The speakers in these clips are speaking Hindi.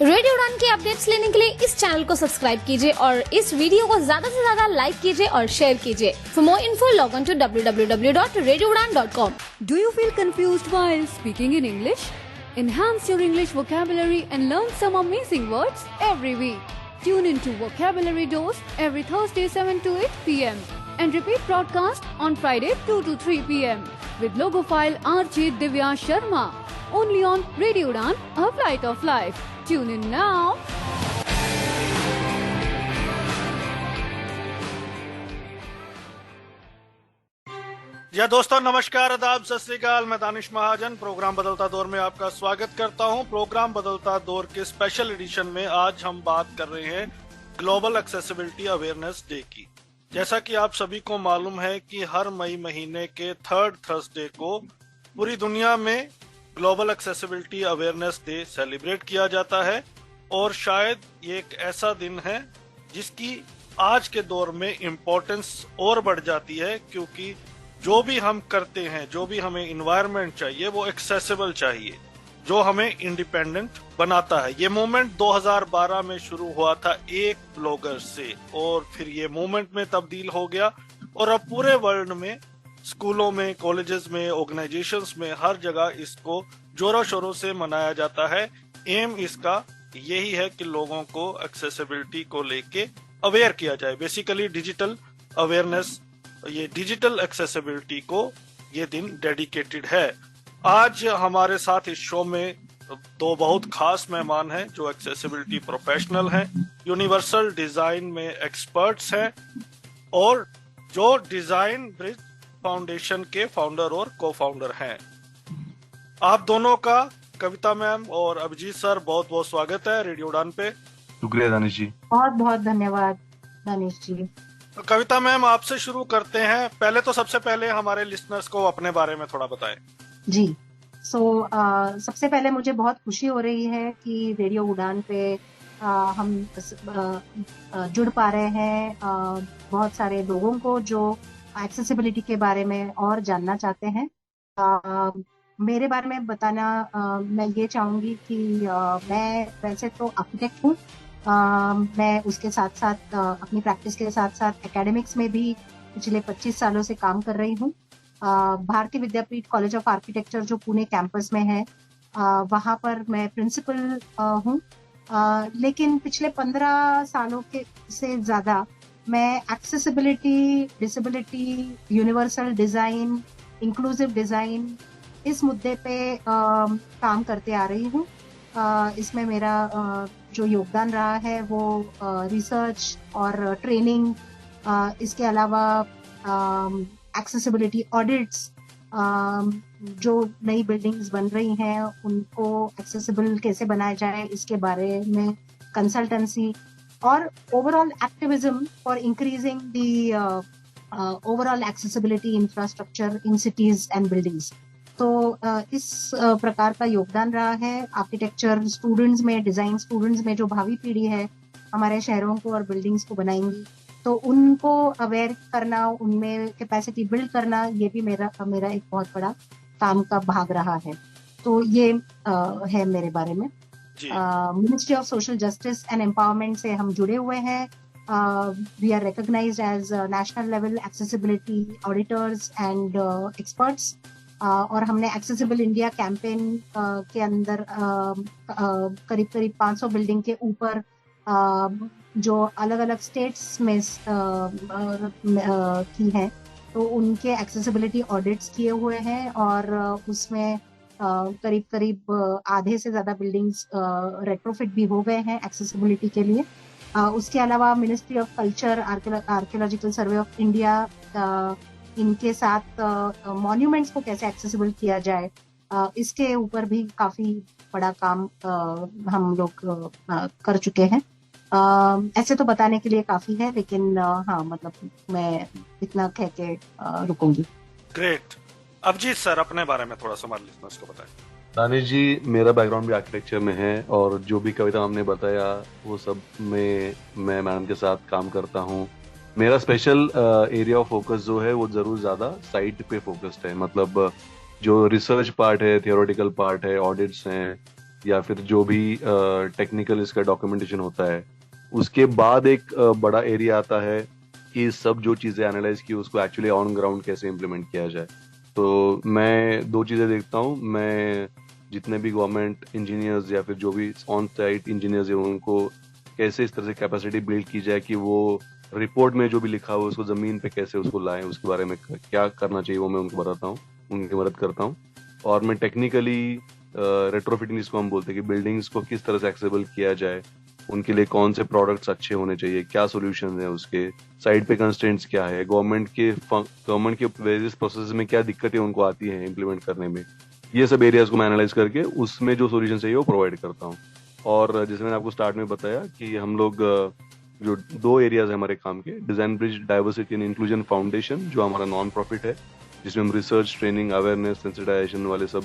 रेडियो उड़ान के अपडेट्स लेने के लिए इस चैनल को सब्सक्राइब कीजिए और इस वीडियो को ज्यादा से ज्यादा लाइक कीजिए और शेयर कीजिए। For more info log on to www.radioudan.com। Do you feel confused while speaking in English? Enhance your English vocabulary and learn some amazing words every week. Tune into Vocabulary Dose every Thursday 7 to 8 p.m. and repeat broadcast on Friday 2 to 3 p.m. with logophile RJ Divya Sharma. Only on Radio Udan, a flight of life. Tune in now. या दोस्तों नमस्कार, आदाब, सत श्री अकाल। मैं दानिश महाजन प्रोग्राम बदलता दौर में आपका स्वागत करता हूं। प्रोग्राम बदलता दौर के स्पेशल एडिशन में आज हम बात कर रहे हैं ग्लोबल एक्सेसिबिलिटी अवेयरनेस डे की। जैसा कि आप सभी को मालूम है कि हर मई महीने के थर्ड थर्सडे को पूरी दुनिया में global accessibility awareness day celebrate किया जाता है और शायद ये एक ऐसा दिन है जिसकी आज के दौर में इम्पोर्टेंस और बढ़ जाती है, क्योंकि जो भी हम करते हैं, जो भी हमें इन्वायरमेंट चाहिए वो एक्सेसिबल चाहिए, जो हमें इंडिपेंडेंट बनाता है। ये मूवमेंट 2012 में शुरू हुआ था एक ब्लॉगर से और फिर ये मूवमेंट में तब्दील हो गया और अब पूरे वर्ल्ड में स्कूलों में, कॉलेजेस में, ऑर्गेनाइजेशंस में हर जगह इसको जोरों शोरों से मनाया जाता है। एम इसका यही है कि लोगों को एक्सेसिबिलिटी को लेके अवेयर किया जाए, बेसिकली डिजिटल अवेयरनेस, ये डिजिटल एक्सेसिबिलिटी को ये दिन डेडिकेटेड है। आज हमारे साथ इस शो में दो बहुत खास मेहमान हैं जो एक्सेसिबिलिटी प्रोफेशनल हैं, यूनिवर्सल डिजाइन में एक्सपर्ट्स हैं और जो डिजाइन ब्रिज फाउंडेशन के फाउंडर और को फाउंडर हैं। आप दोनों का, कविता मैम और अभिजीत सर, बहुत बहुत स्वागत है रेडियो उड़ान पे। शुक्रिया दानिश जी। बहुत बहुत धन्यवाद दानिश जी। तो कविता मैम, आपसे शुरू करते हैं। पहले तो सबसे पहले हमारे लिसनर्स को अपने बारे में थोड़ा बताएं। जी, सबसे पहले मुझे बहुत खुशी हो रही है कि रेडियो उड़ान पे हम जुड़ पा रहे हैं बहुत सारे लोगों को जो एक्सेसिबिलिटी के बारे में और जानना चाहते हैं। मेरे बारे में बताना मैं ये चाहूँगी कि मैं वैसे तो आर्किटेक्ट हूँ। मैं उसके साथ साथ अपनी प्रैक्टिस के साथ साथ एकेडमिक्स में भी पिछले 25 सालों से काम कर रही हूँ। भारतीय विद्यापीठ कॉलेज ऑफ आर्किटेक्चर जो पुणे कैंपस में है, वहाँ पर मैं प्रिंसिपल हूँ। लेकिन पिछले 15 सालों के से ज़्यादा मैं accessibility, disability, universal design, inclusive design, इस मुद्दे पे काम करते आ रही हूँ। इसमें मेरा जो योगदान रहा है वो रिसर्च और ट्रेनिंग, इसके अलावा एक्सेसिबिलिटी ऑडिट्स, जो नई बिल्डिंग्स बन रही हैं उनको एक्सेसिबल कैसे बनाया जाए इसके बारे में कंसल्टेंसी और overall activism for increasing the overall accessibility infrastructure in cities and buildings. तो इस प्रकार का योगदान रहा है आर्किटेक्चर स्टूडेंट्स में, डिजाइन स्टूडेंट्स में, जो भावी पीढ़ी है हमारे शहरों को और बिल्डिंग्स को बनाएंगी, तो उनको अवेयर करना, उनमें कैपेसिटी बिल्ड करना, ये भी मेरा एक बहुत बड़ा काम का भाग रहा है। तो ये है मेरे बारे में। Ministry of social justice and empowerment से हम जुड़े हुए हैं। We are recognised as national level accessibility auditors and experts और हमने एक्सेसिबल इंडिया कैंपेन के अंदर करीब 500 बिल्डिंग के ऊपर जो अलग अलग स्टेट्स में की हैं, तो उनके एक्सेसिबिलिटी ऑडिट्स किए हुए हैं और उसमें करीब आधे से ज्यादा बिल्डिंग्स रेट्रोफिट भी हो गए हैं एक्सेसिबिलिटी के लिए। उसके अलावा ministry of culture, archaeological survey of India, इनके साथ मॉन्यूमेंट्स को कैसे एक्सेसिबल किया जाए, इसके ऊपर भी काफी बड़ा काम हम लोग कर चुके हैं। ऐसे तो बताने के लिए काफी है, लेकिन हाँ, मतलब मैं इतना कह के रुकूंगी। ग्रेट। अभिजीत सर, अपने बारे में थोड़ा सा हमारे लिसनर्स को बताएं। दानिश जी, मेरा बैकग्राउंड भी आर्किटेक्चर में है और जो भी कविता हमने बताया वो सब में मैं मैडम के साथ काम करता हूँ। मेरा स्पेशल एरिया ऑफ फोकस जो है वो जरूर ज्यादा साइट पे फोकस्ड है। मतलब जो रिसर्च पार्ट है, थियोरेटिकल पार्ट है, ऑडिट्स हैं, या फिर जो भी टेक्निकल इसका डॉक्यूमेंटेशन होता है, उसके बाद एक बड़ा एरिया आता है कि सब जो चीज़ें एनालाइज की उसको एक्चुअली ऑन ग्राउंड कैसे इम्प्लीमेंट किया जाए। तो मैं दो चीज़ें देखता हूँ। मैं जितने भी गवर्नमेंट इंजीनियर्स या फिर जो भी ऑन साइट इंजीनियर्स हैं उनको कैसे इस तरह से कैपेसिटी बिल्ड की जाए कि वो रिपोर्ट में जो भी लिखा हुआ उसको ज़मीन पे कैसे उसको लाएं, उसके बारे में क्या करना चाहिए वो मैं उनको बताता हूँ, उनकी मदद करता हूँ। और मैं टेक्निकली रेट्रोफिटिंग जिसको हम बोलते हैं कि बिल्डिंग्स को किस तरह से एक्सेसिबल किया जाए, उनके लिए कौन से प्रोडक्ट्स अच्छे होने चाहिए, क्या सॉल्यूशन है, उसके साइड पे कंस्ट्रेंट्स क्या है, गवर्नमेंट के वेरियस प्रोसेस में क्या दिक्कतें उनको आती हैं इम्प्लीमेंट करने में, ये सब एरियाज को मैं एनालाइज करके उसमें जो सॉल्यूशन चाहिए वो प्रोवाइड करता हूँ। और जैसे मैंने आपको स्टार्ट में बताया कि हम लोग जो दो एरियाज है हमारे काम के, design bridge diversity and inclusion foundation जो हमारा नॉन प्रॉफिट है, जिसमें हम रिसर्च, ट्रेनिंग, अवेयरनेस, सेंसिटाइजेशन वाले सब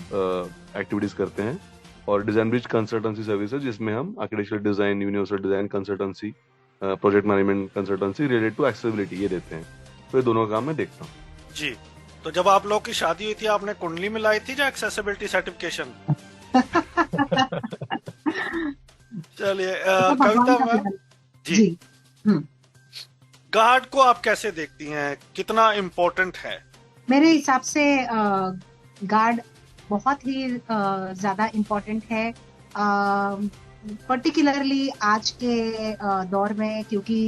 एक्टिविटीज करते हैं, और डिजाइन ब्रिज कंसल्टेंसी सर्विसेज जिसमें हम architectural design, universal design consultancy, project management consultancy related to accessibility ये देते हैं। तो ये दोनों काम मैं देखता हूँ। जी, तो जब आप लोग की शादी हुई थी आपने कुंडली में लाई थी या एक्सेसिबिलिटी सर्टिफिकेशन? चलिए तो भगवान कविता का मैम प्यार। जी, जी। हम्म। गार्ड को आप कैसे देखती हैं, कितना इम्पोर्टेंट है? मेरे हिसाब से गार्ड बहुत ही ज्यादा इम्पोर्टेंट है, पर्टिकुलरली आज के दौर में, क्योंकि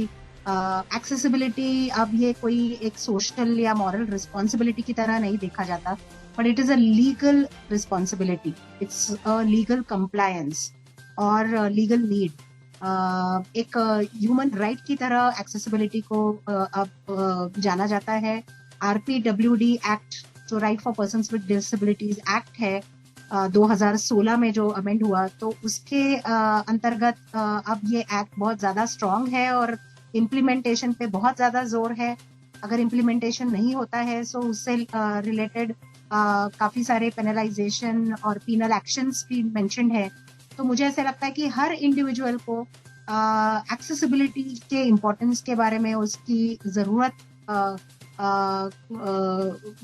एक्सेसिबिलिटी अब ये कोई एक सोशल या मॉरल रिस्पॉन्सिबिलिटी की तरह नहीं देखा जाता, but it is a legal responsibility, it's a legal compliance और लीगल नीड। एक ह्यूमन राइट की तरह एक्सेसिबिलिटी को अब जाना जाता है। RPWD एक्ट जो right for persons with disabilities act है 2016 में जो अमेंड हुआ, तो उसके अंतर्गत अब ये एक्ट बहुत ज्यादा स्ट्रांग है और इम्प्लीमेंटेशन पे बहुत ज्यादा जोर है। अगर इम्प्लीमेंटेशन नहीं होता है तो उससे रिलेटेड काफी सारे पेनलाइजेशन और पीनल एक्शंस भी मेंशन्ड है। तो मुझे ऐसा लगता है कि हर इंडिविजुअल को एक्सेसिबिलिटी के इम्पोर्टेंस के बारे में, उसकी जरूरत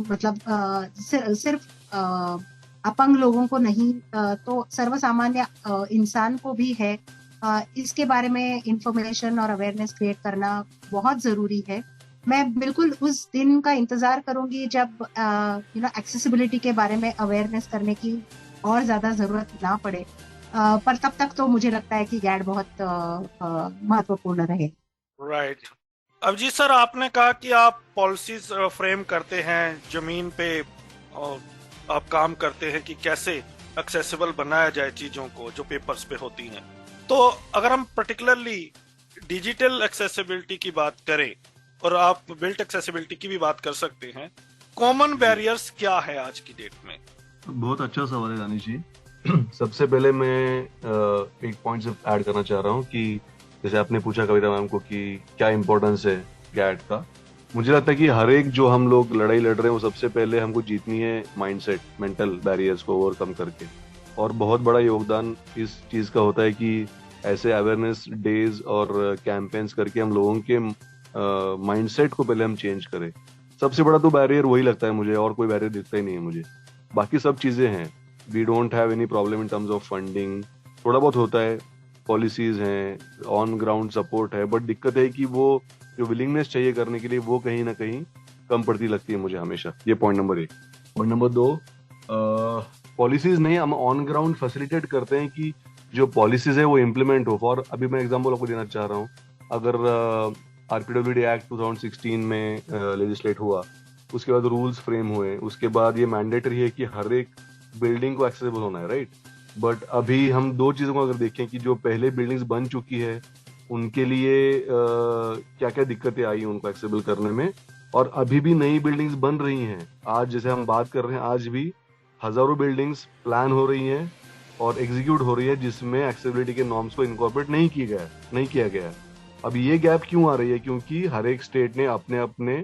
मतलब सिर्फ अपंग लोगों को नहीं, तो सर्वसामान्य इंसान को भी है, इसके बारे में इंफॉर्मेशन और अवेयरनेस क्रिएट करना बहुत जरूरी है। मैं बिल्कुल उस दिन का इंतजार करूंगी जब एक्सेसिबिलिटी के बारे में अवेयरनेस करने की और ज्यादा जरूरत ना पड़े, पर तब तक तो मुझे लगता है कि गैड बहुत महत्वपूर्ण रहे। राइट। अब जी सर, आपने कहा कि आप पॉलिसीज फ्रेम करते हैं जमीन पे, और आप काम करते हैं कि कैसे एक्सेसिबल बनाया जाए चीजों को जो पेपर्स पे होती हैं। तो अगर हम पर्टिकुलरली डिजिटल एक्सेसिबिलिटी की बात करें, और आप बिल्ट एक्सेसिबिलिटी की भी बात कर सकते हैं, कॉमन बैरियर्स क्या है आज की डेट में? बहुत अच्छा सवाल है दानिश जी। सबसे पहले मैं एक पॉइंट से ऐड करना चाह रहा हूँ कि जैसे आपने पूछा कविता मैम को कि क्या इम्पोर्टेंस है गैट का, मुझे लगता है कि हर एक जो हम लोग लड़ाई लड़ रहे हैं वो सबसे पहले हमको जीतनी है माइंडसेट, मेंटल बैरियर्स को ओवरकम करके। और बहुत बड़ा योगदान इस चीज का होता है कि ऐसे अवेयरनेस डेज और कैंपेन्स करके हम लोगों के माइंडसेट को पहले हम चेंज करें। सबसे बड़ा तो बैरियर वही लगता है मुझे, और कोई बैरियर दिखता ही नहीं है मुझे। बाकी सब चीजें हैं, we don't have any problem in terms of funding, थोड़ा बहुत होता है, पॉलिसीज हैं, ऑन ग्राउंड सपोर्ट है, बट दिक्कत है कि वो जो विलिंगनेस चाहिए करने के लिए वो कहीं ना कहीं कम पड़ती लगती है मुझे हमेशा। ये point number 1। Point number 2, policies नहीं, हम ऑन ग्राउंड फैसिलिटेट करते हैं कि जो पॉलिसीज है वो इम्प्लीमेंट हो। फॉर अभी मैं एग्जांपल आपको देना चाह रहा हूँ, अगर RPWD एक्ट 2016 में लेजिस्लेट हुआ, उसके बाद रूल्स फ्रेम हुए, उसके बाद ये मैंडेटरी है कि हर एक बिल्डिंग को एक्सेसिबल होना है, राइट। बट अभी हम दो चीजों को अगर देखें कि जो पहले बिल्डिंग्स बन चुकी है उनके लिए क्या क्या दिक्कतें आई उनको एक्सेसिबल करने में, और अभी भी नई बिल्डिंग्स बन रही हैं। आज जैसे हम बात कर रहे हैं, आज भी हजारों बिल्डिंग्स प्लान हो रही हैं और एग्जीक्यूट हो रही है जिसमें एक्सेसिबिलिटी के नॉर्म्स को इनकॉर्पोरेट नहीं किया गया। अब ये गैप क्यों आ रही है? क्योंकि हर एक स्टेट ने अपने अपने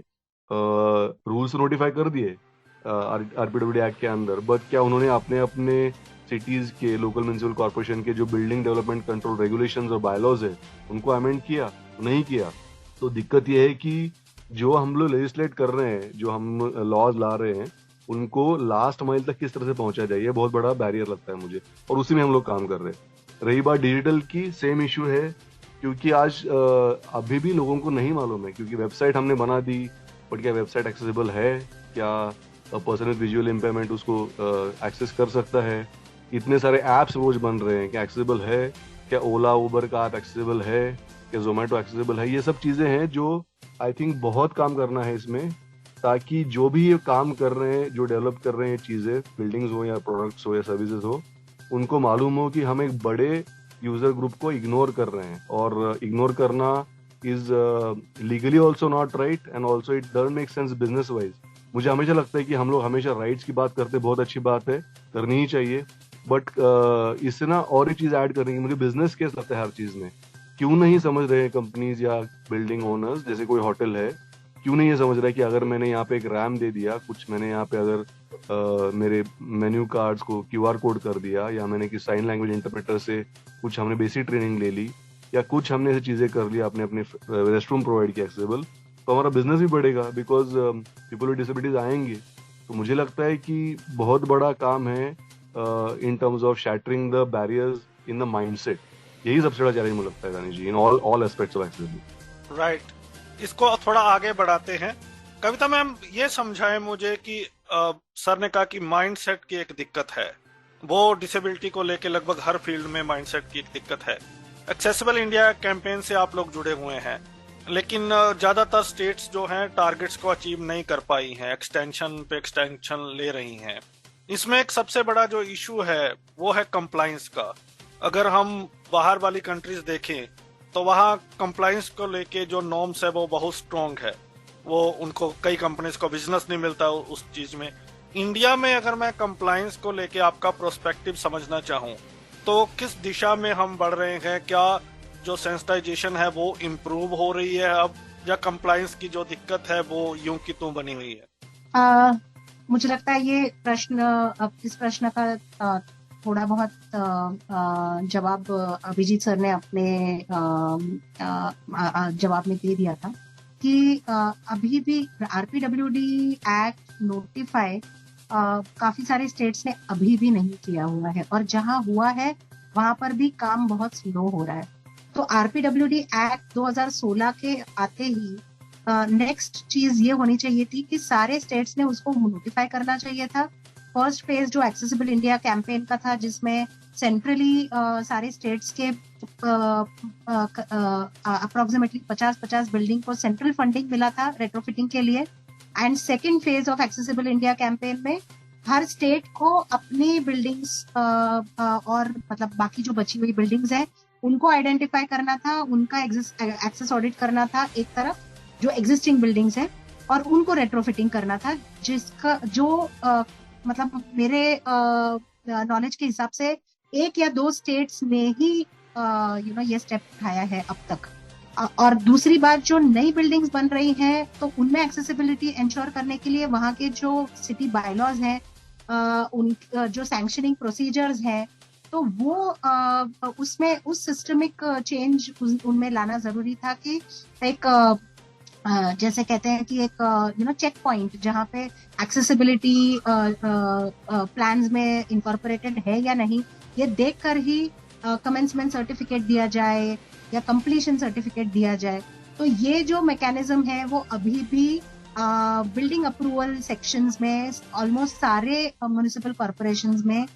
रूल्स नोटिफाई कर दिए RPWD एक्ट के अंदर, बट क्या उन्होंने अपने अपने सिटीज के, लोकल म्युनिसिपल कॉर्पोरेशन के जो बिल्डिंग डेवलपमेंट कंट्रोल रेगुलेशंस और बायलॉज है उनको अमेंड किया? नहीं किया। तो दिक्कत यह है कि जो हम लोग लेजिस्लेट कर रहे हैं, जो हम लॉज ला रहे हैं, उनको लास्ट माइल तक किस तरह से पहुंचा जाए, ये बहुत बड़ा बैरियर लगता है मुझे, और उसी में हम लोग काम कर रहे हैं। रही बात डिजिटल की, सेम इश्यू है, क्योंकि आज अभी भी लोगों को नहीं मालूम है, क्योंकि वेबसाइट हमने बना दी, बट क्या वेबसाइट एक्सेसिबल है, क्या पर्सन विद विजुअल इम्पेयरमेंट उसको एक्सेस कर सकता है, इतने सारे ऐप्स रोज बन रहे हैं, क्या एक्सेसिबल है, क्या ओला उबर का ऐप एक्सेसिबल है, क्या जोमेटो एक्सेसिबल है, ये सब चीजें हैं जो आई थिंक बहुत काम करना है इसमें, ताकि जो भी ये काम कर रहे हैं, जो डेवलप कर रहे हैं चीजें, बिल्डिंग्स हो या प्रोडक्ट्स हो या सर्विसेज हो, उनको मालूम हो कि हम एक बड़े यूजर ग्रुप को इग्नोर कर रहे हैं, और इग्नोर करना is legally also not right, and also it doesn't make sense business wise. मुझे हमेशा लगता है कि हम लोग हमेशा राइट्स की बात करते हैं, बहुत अच्छी बात है, करनी ही चाहिए, बट इससे ना और एक चीज ऐड करनी है, मुझे बिजनेस केस लगता है हर चीज में। क्यों नहीं समझ रहे हैं कंपनीज या बिल्डिंग ओनर्स, जैसे कोई होटल है, क्यों नहीं ये समझ रहा है कि अगर मैंने यहाँ पे एक रैम दे दिया, कुछ मैंने यहाँ पे अगर मेरे मेन्यू कार्ड्स को क्यूआर कोड कर दिया, या मैंने कि साइन लैंग्वेज इंटरप्रेटर से कुछ हमने बेसिक ट्रेनिंग ले ली, या कुछ हमने ऐसी चीजें कर ली, अपने अपने रेस्ट रूम प्रोवाइड किया एक्सेसिबल, तो हमारा बिजनेस भी बढ़ेगा, बिकॉज पीपल विद डिसेबिलिटीज आएंगे। तो मुझे लगता है कि बहुत बड़ा काम है in terms of shattering the barriers in the mindset. यही सबसे बड़ा चैलेंज मुझे लगता है Danish ji, in all aspects of accessibility. Right, इसको थोड़ा आगे बढ़ाते हैं। कविता मैम, ये समझाएं मुझे कि सर ने कहा कि माइंडसेट की एक दिक्कत है, वो डिसेबिलिटी को लेके लगभग हर फील्ड में माइंडसेट की एक दिक्कत है। एक्सेसिबल इंडिया कैंपेन से आप लोग जुड़े हुए हैं, लेकिन ज्यादातर स्टेट्स जो हैं टारगेट्स को अचीव नहीं कर पाई हैं, एक्सटेंशन पे एक्सटेंशन ले रही हैं। इसमें एक सबसे बड़ा जो इशू है वो है कंप्लाइंस का। अगर हम बाहर वाली कंट्रीज देखें तो वहाँ कंप्लाइंस को लेके जो नॉर्म्स है वो बहुत स्ट्रॉन्ग है, वो उनको कई कंपनीज को बिजनेस नहीं मिलता उस चीज में। इंडिया में अगर मैं कंप्लाइंस को लेके आपका प्रोस्पेक्टिव समझना चाहूँ तो किस दिशा में हम बढ़ रहे हैं? क्या जो सेंसिटाइजेशन है वो इम्प्रूव हो रही है अब, या कंप्लाइंस की जो दिक्कत है वो यूं की त्यों बनी हुई है? मुझे लगता है ये प्रश्न, अब इस प्रश्न का थोड़ा बहुत जवाब अभिजीत सर ने अपने जवाब में दे दिया था कि अभी भी आरपीडब्ल्यूडी एक्ट नोटिफाई काफी सारे स्टेट्स ने अभी भी नहीं किया हुआ है, और जहां हुआ है वहां पर भी काम बहुत स्लो हो रहा है। तो आरपीडब्ल्यूडी एक्ट 2016 के आते ही नेक्स्ट चीज ये होनी चाहिए थी कि सारे स्टेट्स ने उसको नोटिफाई करना चाहिए था। फर्स्ट फेज जो एक्सेसिबल इंडिया कैंपेन का था, जिसमें सेंट्रली सारे स्टेट्स के अप्रोक्सीमेटली 50-50 बिल्डिंग को सेंट्रल फंडिंग मिला था रेट्रोफिटिंग के लिए। And second phase of accessible India campaign में हर स्टेट को अपनी बिल्डिंग्स और मतलब बाकी जो बची हुई बिल्डिंग्स है उनको आइडेंटिफाई करना था, उनका एक्सेस ऑडिट करना था एक तरफ, जो एग्जिस्टिंग बिल्डिंग्स है, और उनको रेट्रोफिटिंग करना था, जिसका जो मतलब मेरे नॉलेज के हिसाब से 1 या 2 स्टेट्स ने ही ये स्टेप उठाया है अब तक। और दूसरी बात, जो नई बिल्डिंग्स बन रही हैं तो उनमें एक्सेसिबिलिटी इंश्योर करने के लिए वहाँ के जो सिटी बायलॉज हैं, उन जो सैंक्शनिंग प्रोसीजर्स हैं, तो वो उसमें उस सिस्टमिक चेंज उनमें लाना जरूरी था कि एक जैसे कहते हैं कि एक चेक पॉइंट जहाँ पे एक्सेसिबिलिटी प्लान्स में इनकॉर्पोरेटेड है या नहीं, ये देखकर ही कमेंसमेंट सर्टिफिकेट दिया जाए या कंप्लीशन सर्टिफिकेट दिया जाए। तो ये जो मैकेनिज्म है वो अभी भी बिल्डिंग अप्रूवल सेक्शंस में ऑलमोस्ट सारे म्युनिसिपल कॉर्पोरेशंस में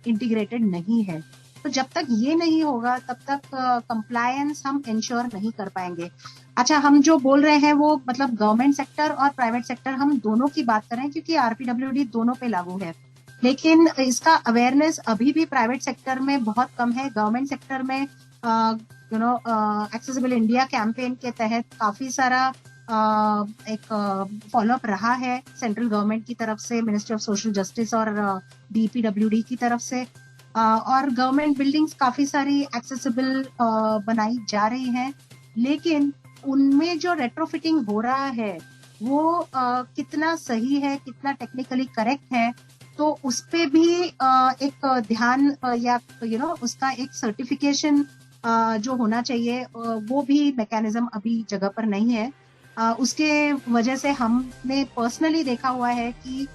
इंटीग्रेटेड नहीं है। तो जब तक ये नहीं होगा तब तक कंप्लायंस हम इंश्योर नहीं कर पाएंगे। अच्छा, हम जो बोल रहे हैं वो मतलब गवर्नमेंट सेक्टर और प्राइवेट सेक्टर, हम दोनों की बात कर रहे हैं क्योंकि आरपीडब्ल्यूडी दोनों पे लागू है, लेकिन इसका अवेयरनेस अभी भी प्राइवेट सेक्टर में बहुत कम है। गवर्नमेंट सेक्टर में एक्सेसिबल इंडिया कैंपेन के तहत काफी सारा एक फॉलोअप रहा है सेंट्रल गवर्नमेंट की तरफ से, मिनिस्ट्री ऑफ सोशल जस्टिस और डीपीडब्ल्यूडी की तरफ से, और गवर्नमेंट बिल्डिंग्स काफी सारी एक्सेसिबल बनाई जा रही हैं, लेकिन उनमें जो रेट्रोफिटिंग हो रहा है वो कितना सही है, कितना टेक्निकली करेक्ट है, तो उस पे भी एक ध्यान या उसका एक सर्टिफिकेशन जो होना चाहिए वो भी मैकेनिज्म अभी जगह पर नहीं है। उसके वजह से हमने पर्सनली देखा हुआ है कि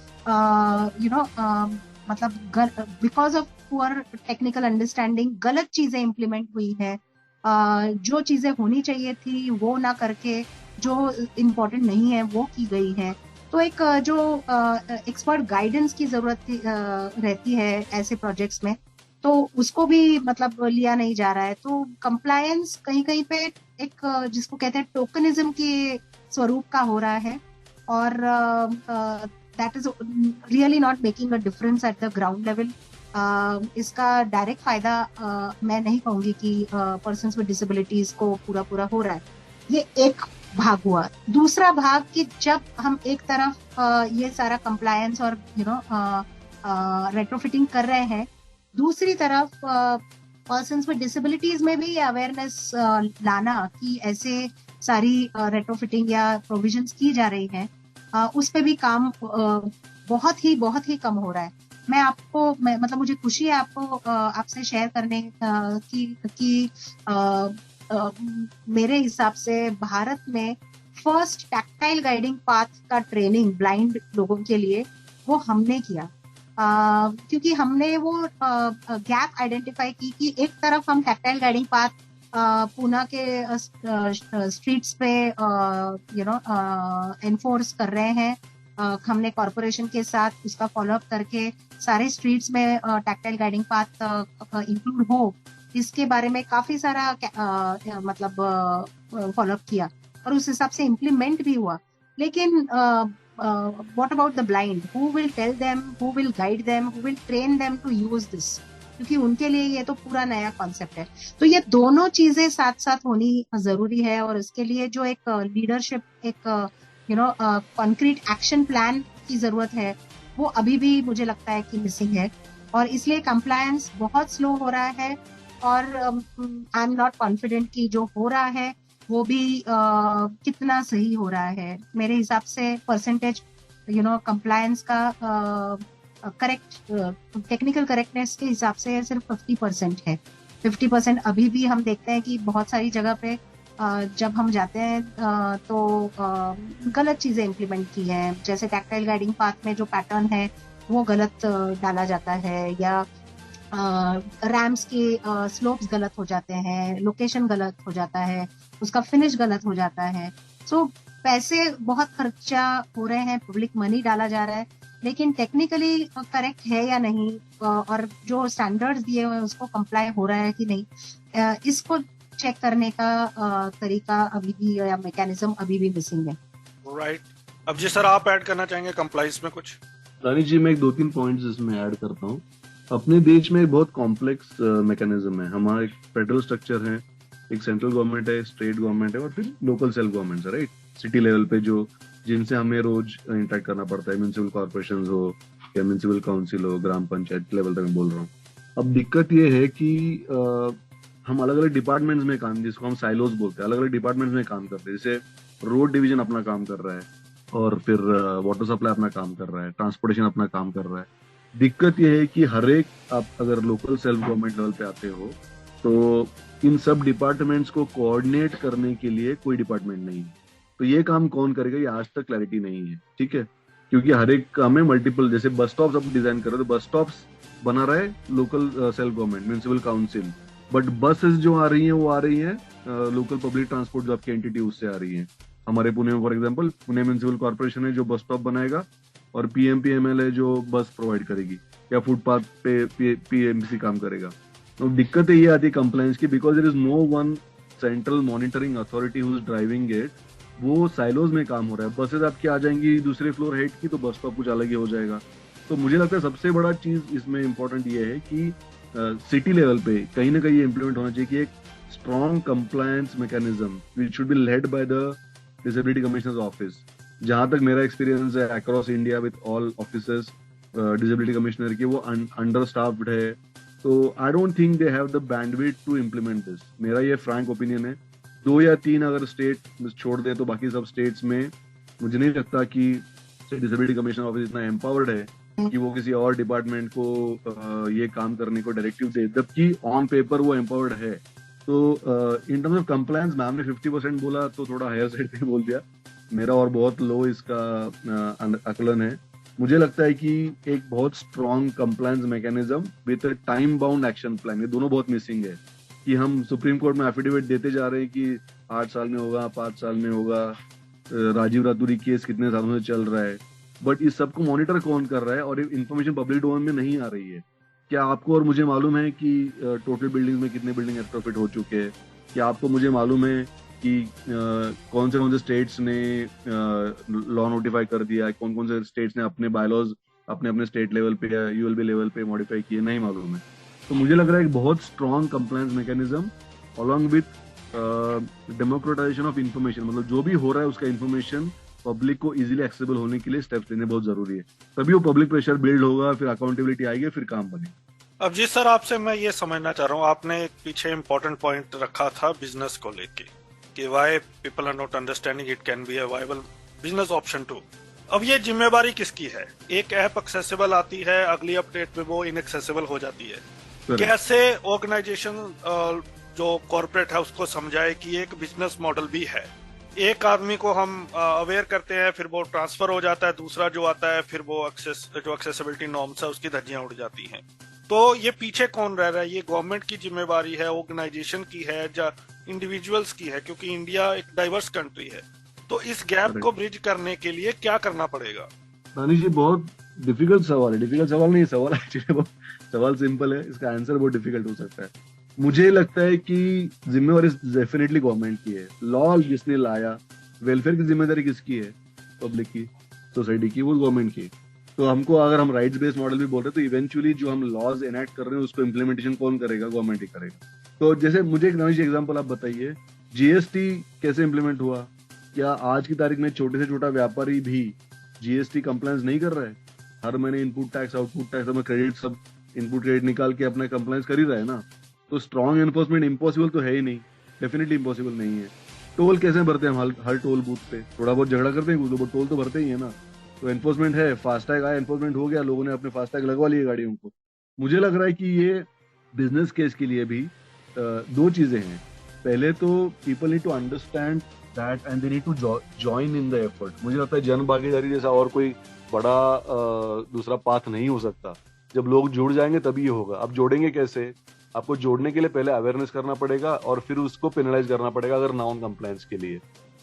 मतलब because of poor technical understanding गलत चीजें इम्प्लीमेंट हुई है। जो चीजें होनी चाहिए थी वो ना करके जो इम्पोर्टेंट नहीं है वो की गई है। तो एक जो एक्सपर्ट गाइडेंस की जरूरत रहती है ऐसे प्रोजेक्ट्स में, तो उसको भी मतलब लिया नहीं जा रहा है। तो कंप्लायंस कहीं कहीं पे एक जिसको कहते हैं टोकनिज्म के स्वरूप का हो रहा है, और that is really not making a difference at the ground level. इसका डायरेक्ट फायदा मैं नहीं कहूंगी कि पर्सन्स विद डिसेबिलिटीज को पूरा पूरा हो रहा है। ये एक भाग हुआ। दूसरा भाग कि जब हम एक तरफ ये सारा कंप्लायंस और रेट्रोफिटिंग कर रहे हैं, दूसरी तरफ पर्सन्स विद डिसेबिलिटीज में भी अवेयरनेस लाना कि ऐसे सारी रेट्रोफिटिंग या प्रोविजंस की जा रही हैं, उस पे भी काम बहुत ही कम हो रहा है। मतलब मुझे खुशी है आपको आपसे शेयर करने कि मेरे हिसाब से भारत में फर्स्ट टैक्टाइल गाइडिंग पाथ का ट्रेनिंग ब्लाइंड लोगों के लिए वो हमने किया। क्योंकि हमने वो गैप आइडेंटिफाई की कि एक तरफ हम टैक्टाइल गाइडिंग पाथ पूना के स्ट्रीट्स पे एनफोर्स कर रहे हैं। हमने कॉरपोरेशन के साथ उसका फॉलोअप करके सारे स्ट्रीट्स में टैक्टाइल गाइडिंग पाथ इंक्लूड हो, इसके बारे में काफी सारा मतलब फॉलोअप किया और उस हिसाब से इम्प्लीमेंट भी हुआ। लेकिन what about the blind? Who will tell them? Who will guide them? Who will train them to use this? क्योंकि उनके लिए ये तो पूरा नया कॉन्सेप्ट है। तो ये दोनों चीजें साथ साथ होनी जरूरी है, और इसके लिए जो एक लीडरशिप, एक कॉन्क्रीट एक्शन प्लान की जरूरत है, वो अभी भी मुझे लगता है कि मिसिंग है। और इसलिए कंप्लायंस बहुत स्लो हो रहा है, और आई एम नॉट कॉन्फिडेंट कि जो हो रहा है वो भी कितना सही हो रहा है। मेरे हिसाब से परसेंटेज कंप्लायंस का करेक्ट टेक्निकल करेक्टनेस के हिसाब से सिर्फ 50% है। 50% अभी भी हम देखते हैं कि बहुत सारी जगह पे जब हम जाते हैं तो गलत चीजें इम्प्लीमेंट की हैं। जैसे टैक्टाइल गाइडिंग पाथ में जो पैटर्न है वो गलत डाला जाता है, या रैम्स के स्लोप्स गलत हो जाते हैं, लोकेशन गलत हो जाता है, उसका फिनिश गलत हो जाता है। सो पैसे बहुत खर्चा हो रहे हैं, पब्लिक मनी डाला जा रहा है, लेकिन टेक्निकली करेक्ट है या नहीं, और जो स्टैंडर्ड्स दिए हुए हैं उसको कंप्लाई हो रहा है कि नहीं, इसको चेक करने का तरीका अभी भी या मैकेनिज्म अभी भी मिसिंग है। राइट। अब जी सर, आप ऐड करना चाहेंगे कंप्लाइंस में कुछ? रानी जी, मैं 2-3 पॉइंट्स इसमें ऐड करता हूँ। अपने देश में बहुत कॉम्प्लेक्स मैकेनिज्म है। हमारा एक फेडरल स्ट्रक्चर है, एक सेंट्रल गवर्नमेंट है, स्टेट गवर्नमेंट है, और फिर लोकल सेल्फ गवर्नमेंट है, राइट। सिटी लेवल पे जो जिनसे हमें रोज इंटरेक्ट करना पड़ता है, म्यूनिसिपल कॉर्पोरेशन हो या म्यूनिसिपल काउंसिल हो, ग्राम पंचायत लेवल तक मैं बोल रहा हूँ। अब दिक्कत ये है कि हम अलग अलग डिपार्टमेंट्स में काम, जिसको हम साइलोज बोलते हैं, अलग अलग डिपार्टमेंट्स में काम करते हैं। जैसे रोड डिवीजन अपना काम कर रहा है, और फिर वाटर सप्लाई अपना काम कर रहा है, ट्रांसपोर्टेशन अपना काम कर रहा है। दिक्कत यह है कि हर एक, आप अगर लोकल सेल्फ गवर्नमेंट लेवल पे आते हो तो इन सब डिपार्टमेंट्स को कोऑर्डिनेट करने के लिए कोई डिपार्टमेंट नहीं है। तो ये काम कौन करेगा, ये आज तक क्लैरिटी नहीं है, ठीक है। क्योंकि हर एक काम में मल्टीपल, जैसे बस स्टॉप्स आप डिजाइन कर रहे हो तो बस स्टॉप्स बना रहा है local self government, municipal council, but buses जो आ रही हैं वो आ रही हैं लोकल पब्लिक ट्रांसपोर्ट जो आपकी एंटिटी उससे आ रही है। हमारे पुणे में for example Pune municipal corporation है जो बस स्टॉप बनाएगा, और पीएमपीएमएल है जो बस प्रोवाइड करेगी, या फुटपाथ पे पीएमसी काम करेगा। तो दिक्कत ये आती है कंप्लायंस की, because there is no one central monitoring authority who is driving it. वो साइलोज में काम हो रहा है। बसेस आपकी आ जाएंगी दूसरे फ्लोर हेड की, तो बस स्टॉप कुछ अलग ही हो जाएगा। तो मुझे लगता है सबसे बड़ा चीज इसमें इम्पोर्टेंट ये है कि सिटी लेवल पे कहीं ना कहीं ये इम्प्लीमेंट होना चाहिए कि एक strong compliance mechanism which should be led by the disability commissioner's office. जहां तक मेरा एक्सपीरियंस है across India with all officers disability commissioner के, वो अंडर स्टाफ्ड है। तो I don't think they have the bandwidth to implement this. मेरा ये फ्रैंक ओपिनियन है। 2 या 3 अगर स्टेट छोड़ दे तो बाकी सब स्टेट्स में मुझे नहीं लगता कि डिसेबिलिटी कमिश्नर ऑफिस इतना एम्पावर्ड है कि वो किसी और डिपार्टमेंट को ये काम करने को डायरेक्टिव दे, जबकि ऑन पेपर वो एम्पावर्ड है। तो इन टर्म्स ऑफ कंप्लायंस मैम ने 50% बोला तो थोड़ा हायर साइड पे बोल दिया। मेरा और बहुत लो इसका आकलन है। मुझे लगता है कि एक बहुत strong compliance mechanism with time bound action plan, ये दोनों बहुत मिसिंग है। कि हम सुप्रीम कोर्ट में एफिडेविट देते जा रहे हैं कि 8 साल में होगा, 5 साल में होगा, राजीव रातुरी केस कितने सालों से चल रहा है, बट इस सबको मॉनिटर कौन कर रहा है और इन्फॉर्मेशन पब्लिक डोमेन में नहीं आ रही है। क्या आपको और मुझे मालूम है कि टोटल बिल्डिंग में कितने बिल्डिंग रेट्रोफिट हो चुके हैं? क्या आपको मुझे मालूम है कि कौन से स्टेट्स ने लॉ नोटिफाई कर दिया है, कौन कौन से स्टेट्स ने अपने बायलॉज अपने अपने स्टेट लेवल पे या यूएलबी लेवल पे मॉडिफाई किए? नहीं मालूम है। तो मुझे लग रहा है एक बहुत strong compliance mechanism along with democratisation of information, मतलब जो भी हो रहा है उसका इंफॉर्मेशन पब्लिक को इजीली एक्सेसिबल होने के लिए स्टेप्स लेने बहुत जरूरी है। तभी वो पब्लिक प्रेशर बिल्ड होगा, फिर अकाउंटेबिलिटी आएगी, फिर काम बनेगा। अब जी सर, आपसे मैं ये समझना चाह रहा हूँ, आपने एक पीछे इम्पोर्टेंट पॉइंट रखा था बिजनेस को लेके कि why people are not understanding it can be a viable business option too. अब ये जिम्मेवारी किसकी है? एक ऐप एक्सेसिबल आती है, अगली अपडेट में वो इनएक्सेसिबल हो जाती है। कैसे ऑर्गेनाइजेशन जो कॉर्पोरेट है उसको समझाए कि एक बिजनेस मॉडल भी है। एक आदमी को हम अवेयर करते हैं, फिर वो ट्रांसफर हो जाता है, दूसरा जो आता है फिर वो जो एक्सेसिबिलिटी नॉर्म्स है उसकी धज्जियां उड़ जाती हैं। तो ये पीछे कौन रह रहा है? ये गवर्नमेंट की जिम्मेवारी है, ऑर्गेनाइजेशन की है, या इंडिविजुअल्स की है? क्योंकि इंडिया एक डाइवर्स कंट्री है, तो इस गैप को ब्रिज करने के लिए क्या करना पड़ेगा? दानिश जी, बहुत डिफिकल्ट सवाल है। डिफिकल्ट सवाल नहीं, सवाल एक्चुअली बहुत सवाल सिंपल है, इसका आंसर बहुत डिफिकल्ट हो सकता है। मुझे लगता है कि जिम्मेवारी डेफिनेटली गवर्नमेंट की है। लॉ जिसने लाया, वेलफेयर की जिम्मेदारी किसकी है? पब्लिक की, सोसाइटी की, वो गवर्नमेंट की। तो हमको अगर हम राइट्स बेस्ड मॉडल भी बोल रहे हैं तो इवेंचुअली जो हम लॉज एनैक्ट कर रहे हैं उसको इम्प्लीमेंटेशन कौन करेगा? गवर्नमेंट ही करेगा। तो जैसे मुझे एक नई एग्जांपल आप बताइए, जीएसटी कैसे इम्प्लीमेंट हुआ? क्या आज की तारीख में छोटे से छोटा व्यापारी भी जीएसटी कंप्लायंस नहीं कर रहा है? हर महीने इनपुट टैक्स, आउटपुट टैक्स, अपना क्रेडिट, सब इनपुट क्रेडिट निकाल के अपना कंप्लायंस कर ही रहा है ना। तो स्ट्रॉन्ग एनफोर्समेंट इम्पॉसिबल तो है ही नहीं, डेफिनेटली इम्पॉसिबल नहीं है। टोल कैसे भरते हैं हम? हर टोल बूथ पे थोड़ा बहुत झगड़ा करते हैं, कुछ टोल तो भरते ही है ना। तो एनफोर्समेंट है, फास्टैग आया, एनफोर्समेंट हो गया, लोगों ने अपने फास्टैग लगवा लिए गाड़ियों को। मुझे लग रहा है कि ये बिजनेस केस के लिए भी दो चीजें हैं। पहले तो people need to understand that and they need to join in the effort. मुझे लगता है जन भागीदारी जैसा और कोई बड़ा दूसरा पाथ नहीं हो सकता। जब लोग जुड़ जाएंगे तभी ये होगा। अब जोड़ेंगे कैसे? आपको जोड़ने के लिए पहले अवेयरनेस करना पड़ेगा और फिर उसको पेनलाइज करना पड़ेगा अगर नॉन कंप्लायंस के लिए।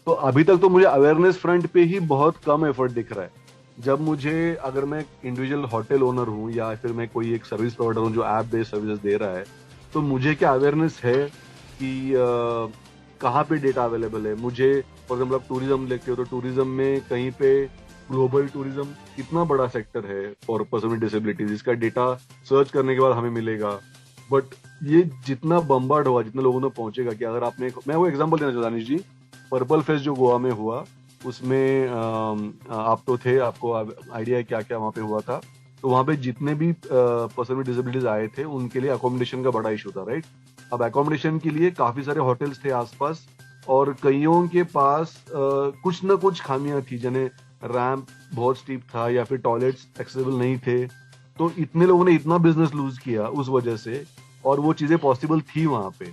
तो अभी तक तो मुझे अवेयरनेस फ्रंट पे ही बहुत कम एफर्ट दिख रहा है। जब मुझे, अगर मैं इंडिविजुअल होटल ओनर हूँ या फिर मैं कोई एक सर्विस प्रोवाइडर हूँ जो ऐप बेस्ड सर्विसेज दे रहा है, तो मुझे क्या अवेयरनेस है कि कहाँ पे डेटा अवेलेबल है? मुझे फॉर एग्जाम्पल आप टूरिज्म लेते हो तो टूरिज्म में कहीं पे ग्लोबल टूरिज्म कितना बड़ा सेक्टर है फॉर पर्सन विद डिसेबिलिटीज, इसका डेटा सर्च करने के बाद हमें मिलेगा। बट ये जितना बम्बार्ड हुआ, जितने लोगों ने पहुंचेगा कि अगर आपने, मैं वो एग्जांपल देना चाहता दानिश जी, पर्पल फेस्ट जो गोवा में हुआ उसमें आप तो थे, आपको आइडिया है क्या क्या वहां पे हुआ था। तो वहां पे जितने भी पर्सन विद डिसेबिलिटीज आए थे उनके लिए अकोमोडेशन का बड़ा इशू था, राइट। अब अकोमोडेशन के लिए काफी सारे होटल्स थे आसपास और कईयों के पास कुछ ना कुछ खामियां थी, जैसे रैंप बहुत स्टीप था या फिर टॉयलेट्स एक्सेसिबल नहीं थे। तो इतने लोगों ने इतना बिजनेस लूज किया उस वजह से, और वो चीजें पॉसिबल थी वहां पे।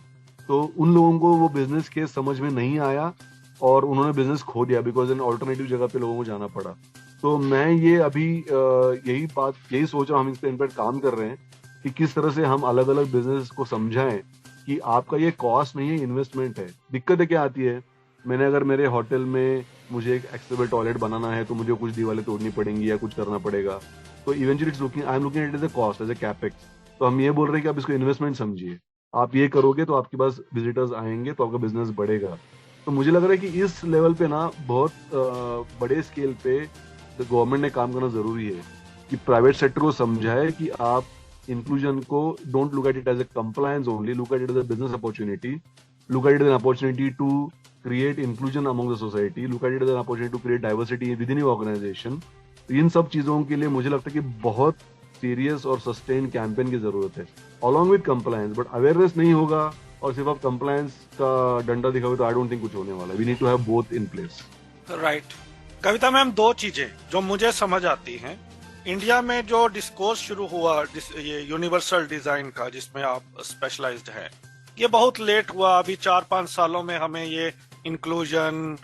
तो उन लोगों को वो बिजनेस केस समझ में नहीं आया और उन्होंने बिजनेस खो दिया बिकॉज इन ऑल्टरनेटिव जगह पे लोगों को जाना पड़ा। तो मैं ये अभी यही सोच रहा हूँ, हम इस पे इन पर काम कर रहे हैं कि किस तरह से हम अलग अलग बिजनेस को समझाएं कि आपका ये कॉस्ट नहीं है, इन्वेस्टमेंट है। दिक्कतें क्या आती है? मैंने अगर मेरे होटल में मुझे एक एक्सेसिबल टॉयलेट बनाना है तो मुझे कुछ दीवारें तोड़नी पड़ेंगी या कुछ करना पड़ेगा। तो eventually I am looking at it as a cost, as a capex. तो हम ये बोल रहे हैं कि आप इसको इन्वेस्टमेंट समझिए। आप ये करोगे तो आपके पास विजिटर्स आएंगे तो आपका बिजनेस बढ़ेगा। तो मुझे लग रहा है कि इस लेवल पे ना बहुत बड़े स्केल पे गवर्नमेंट ने काम करना जरूरी है कि प्राइवेट सेक्टर को समझाए कि आप इंक्लूजन को don't look at it as a compliance only, look at it as a business opportunity, look at it as an opportunity to create inclusion among the society, look at it as an opportunity to create diversity within your organization। इन सब चीजों के लिए मुझे लगता है कि बहुत सीरियस और सस्टेन कैंपेन की जरूरत है along with compliance। But awareness नहीं होगा और सिर्फ आप compliance का डंडा दिखाओगे तो आई डोंट थिंक कुछ होने वाला है। We need to have both in place. Right. Kavita ma'am, दो चीजें जो मुझे समझ आती हैं, इंडिया में जो डिस्कोर्स शुरू हुआ ये यूनिवर्सल डिजाइन का, जिसमें आप स्पेशलाइज्ड हैं, ये बहुत लेट हुआ। अभी 4-5 सालों में हमें ये इंक्लूजन,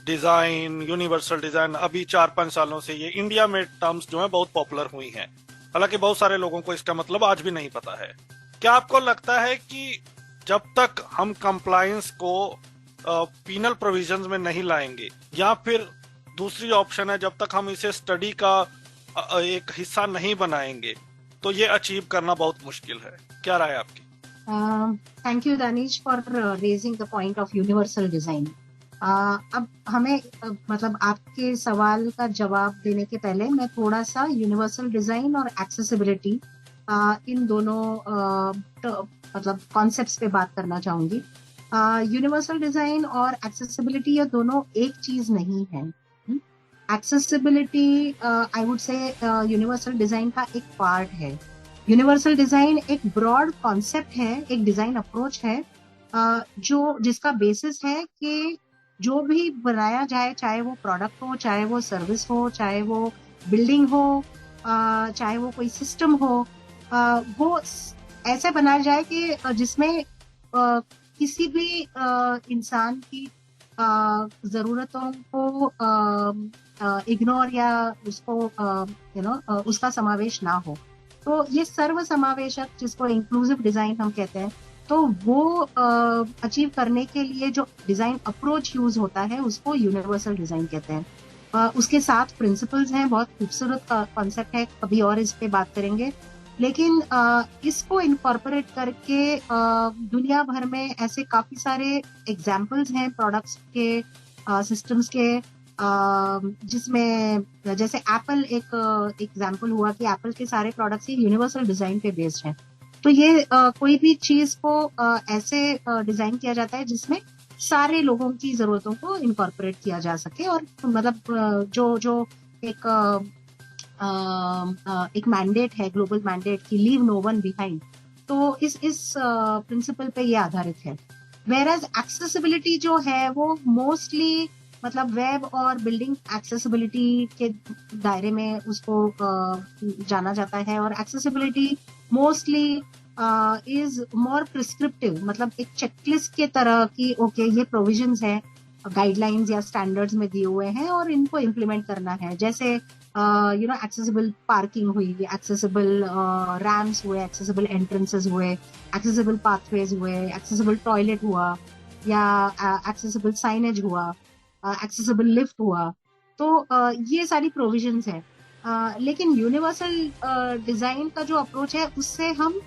डिजाइन, यूनिवर्सल डिजाइन अभी 4-5 सालों से ये इंडिया में टर्म्स जो है बहुत पॉपुलर हुई हैं। हालांकि बहुत सारे लोगों को इसका मतलब आज भी नहीं पता है। क्या आपको लगता है कि जब तक हम कंप्लायंस को पीनल प्रोविजंस में नहीं लाएंगे, या फिर दूसरी ऑप्शन है जब तक हम इसे स्टडी का एक हिस्सा नहीं बनाएंगे, तो ये अचीव करना बहुत मुश्किल है? क्या राय है आपकी? Thank you Danish for raising the point of universal design. अब हमें मतलब आपके सवाल का जवाब देने के पहले मैं थोड़ा सा यूनिवर्सल डिजाइन और एक्सेसिबिलिटी इन दोनों मतलब कॉन्सेप्ट्स पे बात करना चाहूंगी। यूनिवर्सल डिजाइन और एक्सेसिबिलिटी ये दोनों एक चीज नहीं है। Accessibility I would say universal design का एक पार्ट है। यूनिवर्सल डिजाइन एक ब्रॉड कॉन्सेप्ट है, एक डिजाइन अप्रोच है जिसका बेसिस है कि जो भी बनाया जाए, चाहे वो प्रोडक्ट हो, चाहे वो सर्विस हो, चाहे वो बिल्डिंग हो, चाहे वो कोई सिस्टम हो, वो ऐसे बनाया जाए कि जिसमें किसी भी इंसान की जरूरतों को इग्नोर या उसको उसका समावेश ना हो। तो ये सर्व समावेशक, जिसको इंक्लूसिव डिजाइन हम कहते हैं, तो वो अचीव करने के लिए जो डिजाइन अप्रोच यूज होता है उसको यूनिवर्सल डिजाइन कहते हैं। उसके 7 प्रिंसिपल्स हैं, बहुत खूबसूरत कॉन्सेप्ट है, कभी और इस पे बात करेंगे। लेकिन इसको इनकॉर्पोरेट करके दुनिया भर में ऐसे काफी सारे एग्जाम्पल्स हैं प्रोडक्ट्स के, सिस्टम्स के, जिसमें जैसे एप्पल एक एग्जाम्पल हुआ कि एप्पल के सारे प्रोडक्ट्स ही यूनिवर्सल डिजाइन पे बेस्ड हैं। तो ये कोई भी चीज को ऐसे डिजाइन किया जाता है जिसमें सारे लोगों की जरूरतों को इनकॉर्पोरेट किया जा सके, और मतलब जो एक मैंडेट है, ग्लोबल मैंडेट की लीव नो वन बिहाइंड, तो इस प्रिंसिपल पे ये आधारित है। वेयरएज एक्सेसिबिलिटी जो है वो मोस्टली मतलब वेब और बिल्डिंग एक्सेसिबिलिटी के दायरे में उसको जाना जाता है, और accessibility mostly is more prescriptive, मतलब एक चेकलिस्ट के तरह की, ओके ये प्रोविजंस है, गाइडलाइंस या स्टैंडर्ड्स में दिए हुए हैं और इनको इम्प्लीमेंट करना है। जैसे एक्सेसिबल पार्किंग हुई, एक्सेसिबल रैम्स हुए, एक्सेसिबल एंट्रेंसेस हुए, एक्सेसिबल पाथवेज हुए, एक्सेसिबल टॉयलेट हुआ, या एक्सेसिबल साइनेज हुआ, एक्सेसिबल लिफ्ट हुआ। तो ये सारी प्रोविजंस है। लेकिन यूनिवर्सल डिजाइन का जो अप्रोच है उससे हम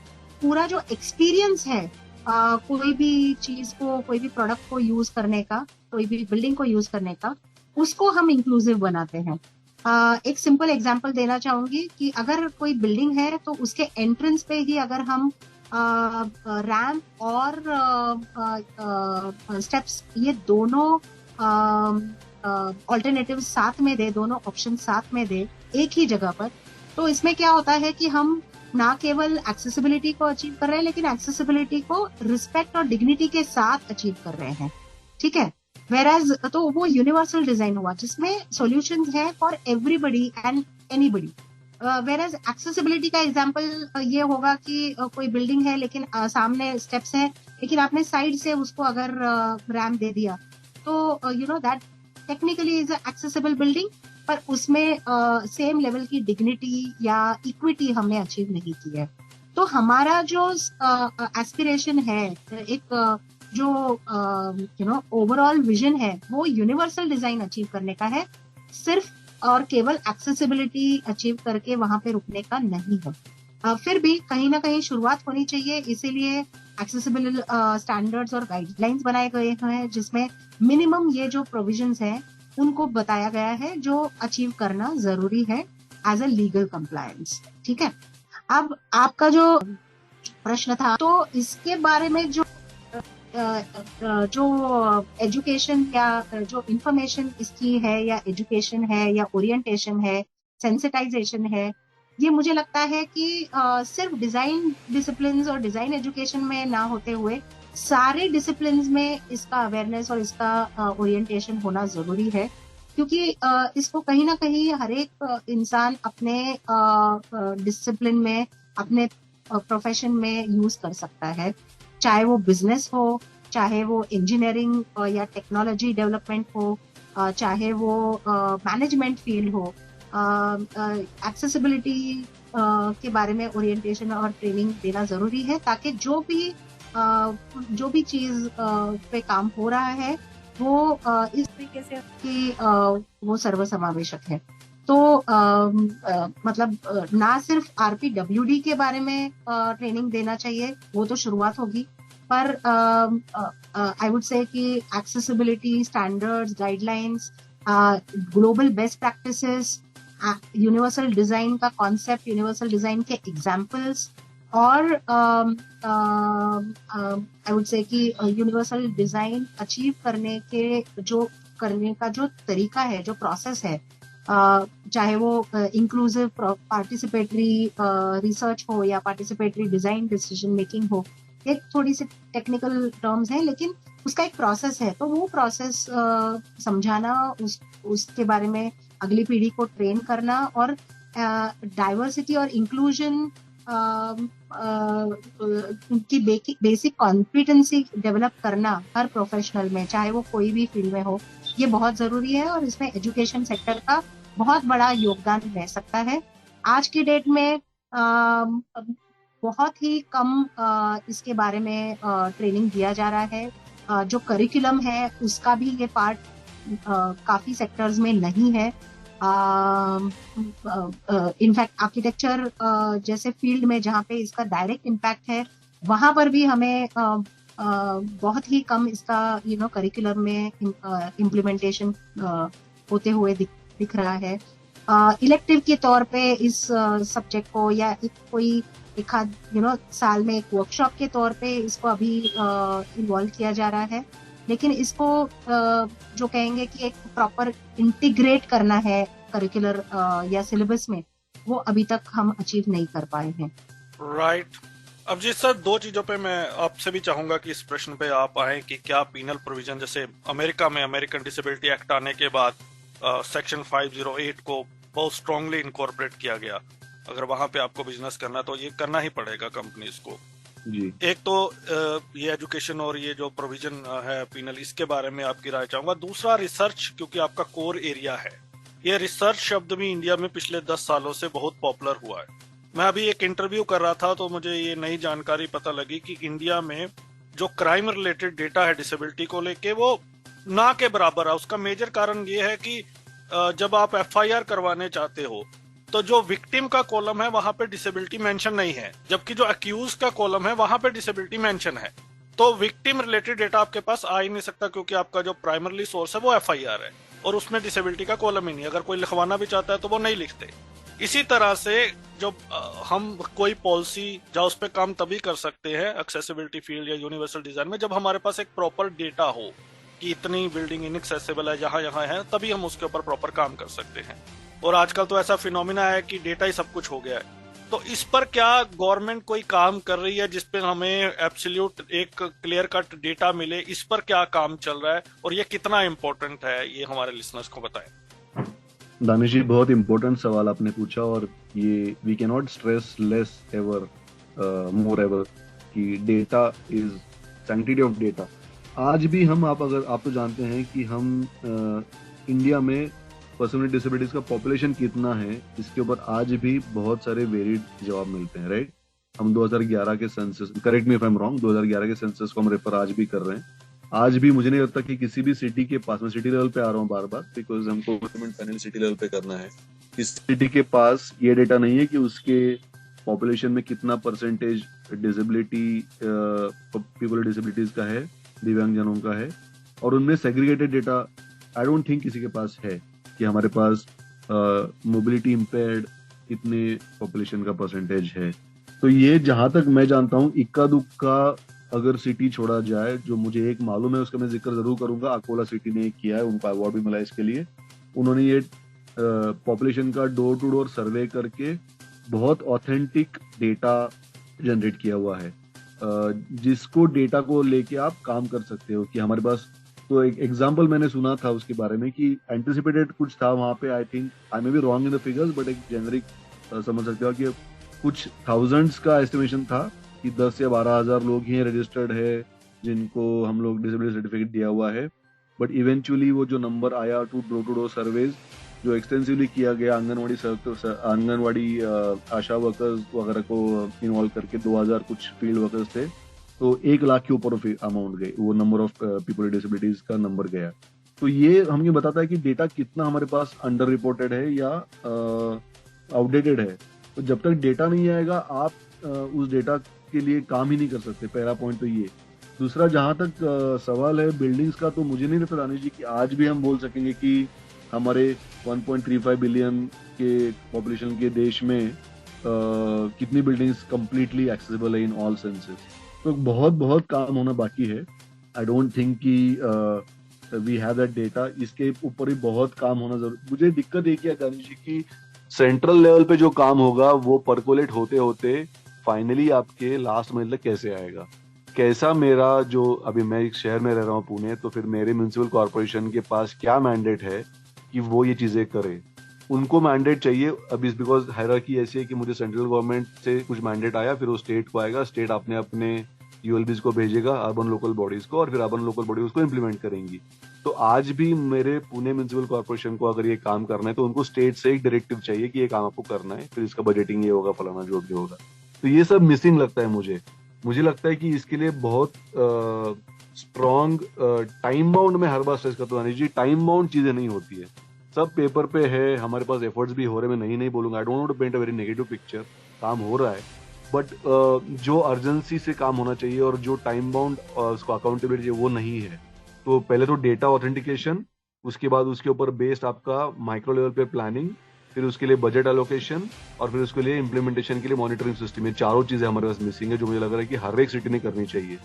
पूरा जो एक्सपीरियंस है कोई भी चीज को, कोई भी प्रोडक्ट को यूज करने का, कोई भी बिल्डिंग को यूज करने का, उसको हम इंक्लूसिव बनाते हैं। एक सिंपल एग्जांपल देना चाहूंगी कि अगर कोई बिल्डिंग है तो उसके एंट्रेंस पे ही अगर हम रैम्प और स्टेप्स, ये दोनों ऑल्टरनेटिव साथ में दे, दोनों ऑप्शन साथ में दे एक ही जगह पर, तो इसमें क्या होता है कि हम ना केवल एक्सेसिबिलिटी को अचीव कर रहे हैं, लेकिन एक्सेसिबिलिटी को रिस्पेक्ट और डिग्निटी के साथ अचीव कर रहे हैं। ठीक है, वेराज तो वो यूनिवर्सल डिजाइन हुआ जिसमें सॉल्यूशंस है for everybody and anybody. वेराज accessibility का एग्जांपल ये होगा कि कोई बिल्डिंग है लेकिन सामने स्टेप्स है, लेकिन आपने साइड से उसको अगर रैम्प दे दिया तो that technically is accessible building, पर उसमें सेम लेवल की डिग्निटी या इक्विटी हमने अचीव नहीं की है। तो हमारा जो एस्पिरेशन है, एक जो ओवरऑल विजन है, वो यूनिवर्सल डिजाइन अचीव करने का है, सिर्फ और केवल एक्सेसिबिलिटी अचीव करके वहां पे रुकने का नहीं है। फिर भी कहीं ना कहीं शुरुआत होनी चाहिए, इसीलिए एक्सेसिबल स्टैंडर्ड्स और गाइडलाइंस बनाए गए हैं जिसमें मिनिमम ये जो प्रोविजंस हैं उनको बताया गया है जो अचीव करना जरूरी है एज अ लीगल कंप्लायंस। ठीक है, अब आपका जो प्रश्न था, तो इसके बारे में जो एजुकेशन या जो इंफॉर्मेशन इसकी है, या एजुकेशन है, या ओरिएंटेशन है, सेंसिटाइजेशन है, ये मुझे लगता है कि सिर्फ डिजाइन डिसिप्लिन्स और डिजाइन एजुकेशन में ना होते हुए सारे डिसिप्लिन्स में इसका अवेयरनेस और इसका ओरिएंटेशन होना जरूरी है, क्योंकि इसको कहीं ना कहीं हर एक इंसान अपने डिसिप्लिन में, अपने प्रोफेशन में यूज कर सकता है, चाहे वो बिजनेस हो, चाहे वो इंजीनियरिंग या टेक्नोलॉजी डेवलपमेंट हो, चाहे वो मैनेजमेंट फील्ड हो, एक्सेसिबिलिटी के बारे में ओरिएंटेशन और ट्रेनिंग देना जरूरी है, ताकि जो भी चीज पे काम हो रहा है वो इस तरीके से कि वो सर्वसमावेशक है। तो मतलब ना सिर्फ RPWD के बारे में ट्रेनिंग देना चाहिए, वो तो शुरुआत होगी, पर आई वुड से कि accessibility standards, guidelines, global best practices, universal design का कॉन्सेप्ट, यूनिवर्सल डिजाइन के एग्जाम्पल्स, और आई वुड से कि यूनिवर्सल डिजाइन अचीव करने का जो तरीका है, जो प्रोसेस है, चाहे वो इंक्लूसिव पार्टिसिपेटरी रिसर्च हो या पार्टिसिपेटरी डिजाइन डिसीजन मेकिंग हो, ये थोड़ी सी टेक्निकल टर्म्स हैं, लेकिन उसका एक प्रोसेस है। तो वो प्रोसेस समझाना, उसके बारे में अगली पीढ़ी को ट्रेन करना, और डाइवर्सिटी और इंक्लूजन की बेसिक कॉम्पिटेंसी डेवलप करना हर प्रोफेशनल में, चाहे वो कोई भी फील्ड में हो, ये बहुत जरूरी है, और इसमें एजुकेशन सेक्टर का बहुत बड़ा योगदान रह सकता है। आज की डेट में बहुत ही कम इसके बारे में ट्रेनिंग दिया जा रहा है। जो करिकुलम है उसका भी ये पार्ट काफी सेक्टर्स में नहीं है। इनफैक्ट आर्किटेक्चर जैसे फील्ड में जहाँ पे इसका डायरेक्ट इम्पैक्ट है, वहां पर भी हमें बहुत ही कम इसका करिकुलम में इम्प्लीमेंटेशन होते हुए दिख रहा है। इलेक्टिव के तौर पे इस सब्जेक्ट को, या एक आध साल में एक वर्कशॉप के तौर पे इसको अभी इन्वॉल्व किया जा रहा है, लेकिन इसको जो कहेंगे कि एक प्रॉपर इंटीग्रेट करना है करिकुलर या सिलेबस में, वो अभी तक हम अचीव नहीं कर पाए हैं। राइट। अब जी सर, दो चीजों पे मैं आपसे भी चाहूंगा कि इस प्रश्न पे आप आए कि क्या पीनल प्रोविजन, जैसे अमेरिका में अमेरिकन डिसेबिलिटी एक्ट आने के बाद सेक्शन 508 को बहुत स्ट्रांगली इनकॉर्पोरेट किया गया। अगर वहां पे आपको बिजनेस करना तो ये करना ही पड़ेगा कंपनीज को जी। एक तो ये एजुकेशन और ये जो प्रोविजन है पीनल, इसके बारे में आपकी राय चाहूंगा। दूसरा रिसर्च, क्योंकि आपका कोर एरिया है, ये रिसर्च शब्द भी इंडिया में पिछले 10 सालों से बहुत पॉपुलर हुआ है। मैं अभी एक इंटरव्यू कर रहा था तो मुझे ये नई जानकारी पता लगी कि इंडिया में जो क्राइम रिलेटेड डेटा है डिसेबिलिटी को लेके, वो ना के बराबर है। उसका मेजर कारण ये है कि जब आप FIR करवाने चाहते हो तो जो विक्टिम का कॉलम है वहां पे डिसेबिलिटी मेंशन नहीं है, जबकि जो अक्यूज का कॉलम है वहां पे डिसेबिलिटी मेंशन है। तो विक्टिम रिलेटेड डेटा आपके पास आ ही नहीं सकता, क्योंकि आपका जो प्राइमरली सोर्स है वो FIR है और उसमें डिसेबिलिटी का कॉलम ही नहीं। अगर कोई लिखवाना भी चाहता है तो वो नहीं लिखते। इसी तरह से जब हम कोई पॉलिसी या उस पर काम तभी कर सकते हैं एक्सेसिबिलिटी फील्ड या यूनिवर्सल डिजाइन में, जब हमारे पास एक प्रॉपर डेटा हो कि इतनी बिल्डिंग इनएक्सेसिबल है, यहाँ है, तभी हम उसके ऊपर प्रॉपर काम कर सकते हैं। और आजकल तो ऐसा फिनोमिना है कि डेटा ही सब कुछ हो गया है। तो इस पर क्या गवर्नमेंट कोई काम कर रही है जिसपे हमें एब्सोल्यूट एक क्लियर कट डेटा मिले? इस पर क्या काम चल रहा है और ये कितना इम्पोर्टेंट है, ये हमारे लिसनर्स को बताएं। दानिश जी, बहुत इम्पोर्टेंट सवाल आपने पूछा, और ये we can not stress less ever more ever कि data is sanctity of data. आज भी हम आप तो जानते हैं कि हम इंडिया में पर्सन विद डिसेबिलिटीज का पॉपुलेशन कितना है, इसके ऊपर आज भी बहुत सारे वेरिड जवाब मिलते हैं, राइट। हम 2011 के census, correct me if I am wrong, 2011 के सेंसस को हम रेफर आज भी कर रहे हैं। आज भी मुझे नहीं लगता कि किसी भी सिटी के पास, मैं सिटी लेवल पे आ रहा हूँ बार बार बिकॉज हमको गवर्नमेंट पैनल सिटी लेवल पे करना है, इस सिटी के पास ये डेटा नहीं है कि उसके पॉपुलेशन में कितना परसेंटेज डिसेबिलिटी, पीपल डिसेबिलिटीज का है, दिव्यांगजनों का है, और उनमें segregated data I don't think किसी के पास है कि हमारे पास मोबिलिटी इम्पेयर्ड कितने पॉपुलेशन का परसेंटेज है। तो ये जहां तक मैं जानता हूँ, इक्का दुक्का अगर सिटी छोड़ा जाए, जो मुझे एक मालूम है उसका मैं जिक्र जरूर करूंगा, अकोला सिटी ने किया है, उनको अवार्ड भी मिला इसके लिए। उन्होंने ये पॉपुलेशन का डोर टू डोर सर्वे करके बहुत ऑथेंटिक डेटा जनरेट किया हुआ है, जिसको डेटा को लेके आप काम कर सकते हो कि हमारे पास। तो एक एग्जांपल मैंने सुना था उसके बारे में कि एंटिसिपेटेड कुछ था वहां पे, I think I may be wrong in the figures, but एक जेनरिक समझ सकते हो कि कुछ थाउजेंड्स का एस्टिमेशन था कि 10 या 12 हजार लोग ही रजिस्टर्ड है जिनको हम लोग डिसेबिलिटी सर्टिफिकेट दिया हुआ है, बट इवेंचुअली वो जो नंबर आया टू डोर सर्वेज जो एक्सटेंसिवली किया गया आंगनवाड़ी आशा वर्कर्स वगैरह को इन्वॉल्व करके 2000 कुछ फील्ड वर्कर्स थे, तो 1 लाख के ऊपर अमाउंट गए, वो number of people with disabilities का नंबर गया। तो ये हमें बताता है कि डेटा कितना हमारे पास अंडर रिपोर्टेड है या आउटडेटेड है। तो जब तक डेटा नहीं आएगा आप उस डेटा के लिए काम ही नहीं कर सकते, पहला पॉइंट तो ये। दूसरा, जहां तक सवाल है बिल्डिंग्स का, तो मुझे नहीं लगता दानिश जी कि आज भी हम बोल सकेंगे कि हमारे 1.35 बिलियन के पॉपुलेशन के देश में कितनी बिल्डिंग्स कंप्लीटली एक्सेसिबल है इन ऑल सेंसेस। तो बहुत बहुत काम होना बाकी है। आई डोंट थिंक कि वी हैव दैट डेटा, इसके ऊपर भी बहुत काम होना जरूर। मुझे दिक्कत एक है दानिश जी की सेंट्रल लेवल पे जो काम होगा वो परकोलेट होते होते फाइनली आपके लास्ट मिनट तक कैसे आएगा। कैसा मेरा जो अभी मैं एक शहर में रह रहा हूँ पुणे, तो फिर मेरे म्युनिसिपल कॉर्पोरेशन के पास क्या मैंडेट है कि वो ये चीजें करे। उनको मैंडेट चाहिए अभी, बिकॉज हायरार्की ऐसी है कि मुझे सेंट्रल गवर्नमेंट से कुछ मैंडेट आया, फिर वो स्टेट को आएगा, स्टेट अपने अपने यूएलबीज को भेजेगा, अर्बन लोकल बॉडीज को, और फिर अर्बन लोकल बॉडी उसको इम्प्लीमेंट करेंगी। तो आज भी मेरे पुणे म्युनिसिपल कॉर्पोरेशन को अगर ये काम करना है तो उनको स्टेट से एक डायरेक्टिव चाहिए कि ये काम आपको करना है, फिर इसका बजटिंग ये होगा, फलाना जो भी होगा। तो ये सब मिसिंग लगता है मुझे लगता है कि इसके लिए बहुत स्ट्रॉन्ग टाइम बाउंड में हर बार स्ट्रेस करता हूँ जी, टाइम बाउंड चीजें नहीं होती है, सब पेपर पे है, हमारे पास एफर्ट्स भी हो रहे हैं, मैं नहीं बोलूंगा, I don't want to paint a very negative picture, काम हो रहा है, बट जो अर्जेंसी से काम होना चाहिए और जो टाइम बाउंड उसको अकाउंटेबिलिटी वो नहीं है। तो पहले तो डेटा ऑथेंटिकेशन, उसके बाद उसके ऊपर बेस्ड आपका माइक्रो लेवल पे प्लानिंग, फिर उसके लिए बजट एलोकेशन, और फिर उसके लिए इम्प्लीमेंटेशन के लिए मॉनिटरिंग सिस्टम। ये चारों चीजें हमारे पास मिसिंग है, जो मुझे लग रहा है कि हर एक सिटी ने करनी चाहिए।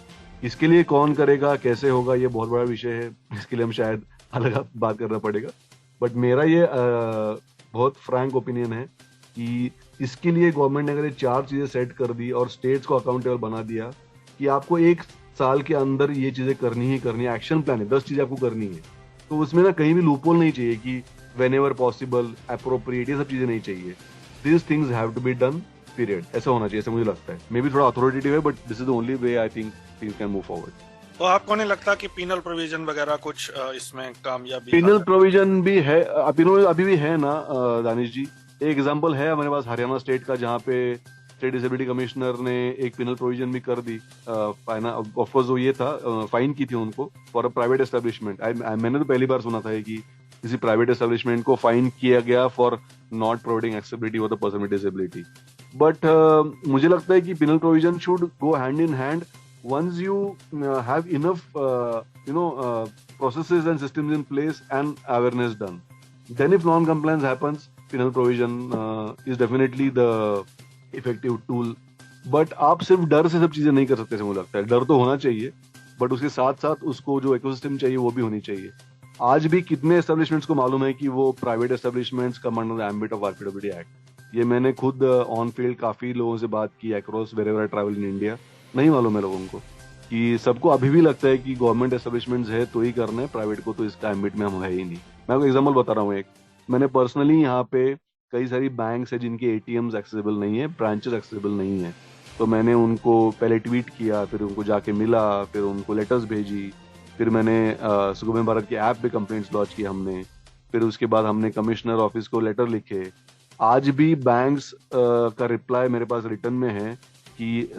इसके लिए कौन करेगा, कैसे होगा, ये बहुत बड़ा विषय है, इसके लिए हम शायद अलग बात करना पड़ेगा। बट मेरा ये बहुत फ्रैंक ओपिनियन है कि इसके लिए गवर्नमेंट ने अगर ये 4 चीजें सेट कर दी और स्टेट्स को अकाउंटेबल बना दिया कि आपको 1 साल के अंदर ये चीजें करनी ही करनी है, एक्शन प्लान है, 10 चीजें आपको करनी है, तो उसमें ना कहीं भी लूपहोल नहीं चाहिए कि whenever possible, appropriate, ये सब चीजें नहीं चाहिए। These things have to be done, period. ऐसा होना चाहिए, ऐसा मुझे लगता है। मे बी थोड़ा अथॉरिटेटिव है, but this is the only way I think things can move forward. तो आपको नहीं लगता कि पीनल प्रोविजन वगैरह कुछ इसमें कामयाबी? पीनल प्रोविजन भी है, अभी भी है ना दानिश जी। एक एग्जांपल है हमारे पास हरियाणा स्टेट का, जहाँ पे स्टेट डिसेबिलिटी कमिश्नर ने एक पिनल प्रोविजन भी कर दी। ऑफकोर्स वो ये था, फाइन की थी उनको फॉर अ प्राइवेट एस्टेब्लिशमेंट। मैंने तो पहली बार सुना था कि किसी प्राइवेट एस्टेब्लिशमेंट को फाइन किया गया for not providing accessibility for the person with disability. But मुझे लगता है कि penal provision should go hand in hand once you have enough processes and systems in place and awareness done. Then if non-compliance happens, penal provision is definitely the effective tool. But आप सिर्फ डर से सब चीजें नहीं कर सकते, मुझे लगता है। डर तो होना चाहिए, बट उसके साथ साथ उसको जो इकोसिस्टम चाहिए वो भी होनी चाहिए। आज भी कितने एस्टेब्लिशमेंट्स को मालूम है कि वो private establishments come under the ambit of RPWD act. ये मैंने खुद ऑन फील्ड काफी लोगों से बात की across wherever I travel in India. नहीं मालूम है लोगों को कि सबको अभी भी लगता है कि गवर्नमेंट एस्टेब्लिशमेंट्स है तो ही करना है, प्राइवेट को तो इसका एम्बिट में हम है ही नहीं। मैं आपको एग्जांपल बता रहा हूँ एक, मैंने पर्सनली यहाँ पे कई सारी बैंक्स है जिनके एटीएम्स एक्सेसिबल नहीं है, ब्रांचेस एक्सेसिबल नहीं है, तो मैंने उनको पहले ट्वीट किया, फिर उनको जाके मिला, फिर उनको लेटर्स भेजी, फिर मैंने सुगम्य भारत के ऐप पे कंप्लेंट्स लॉन्च की हमने, फिर उसके बाद हमने कमिश्नर ऑफिस को लेटर लिखे। आज भी बैंक्स का रिप्लाई मेरे पास रिटर्न में है कि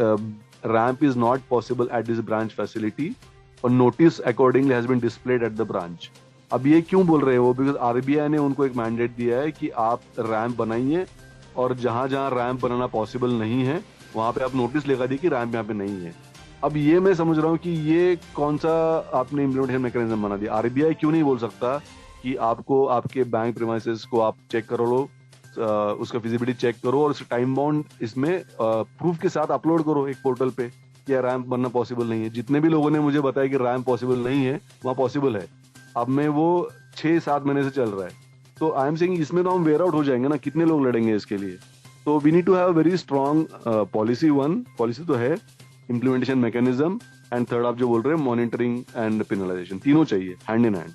ramp is not possible at this branch facility और notice accordingly has been displayed at the branch। अब ये क्यों बोल रहे हैं वो, बिकॉज आरबीआई ने उनको एक मैंडेट दिया है कि आप रैंप बनाइए और जहां जहां रैंप बनाना पॉसिबल नहीं है वहां पे आप नोटिस लगा दी कि रैंप यहाँ पे नहीं है। अब ये मैं समझ रहा हूँ कि ये कौन सा आपने इम्प्लीमेंटेशन मैकेनिज्म बना दिया। आरबीआई क्यों नहीं बोल सकता कि आपको आपके बैंक प्रीमाइसेस को आप चेक करो लो, उसका फिजिबिलिटी चेक करो और उस टाइम बाउंड इसमें प्रूफ के साथ अपलोड करो एक पोर्टल पे कि रैंप बनना पॉसिबल नहीं है। जितने भी लोगों ने मुझे बताया कि रैंप पॉसिबल नहीं है, वहां पॉसिबल है। अब में वो 6-7 महीने से चल रहा है, तो आई एम सेइंग इसमें तो हम वेयर आउट हो जाएंगे ना, कितने लोग लड़ेंगे इसके लिए। तो we need to have very strong policy. Policy तो है, इम्प्लीमेंटेशन मैकेनिज्म, एंड थर्ड आप जो बोल रहे हैं मॉनिटरिंग एंड पेनलाइजेशन, तीनों चाहिए hand in hand.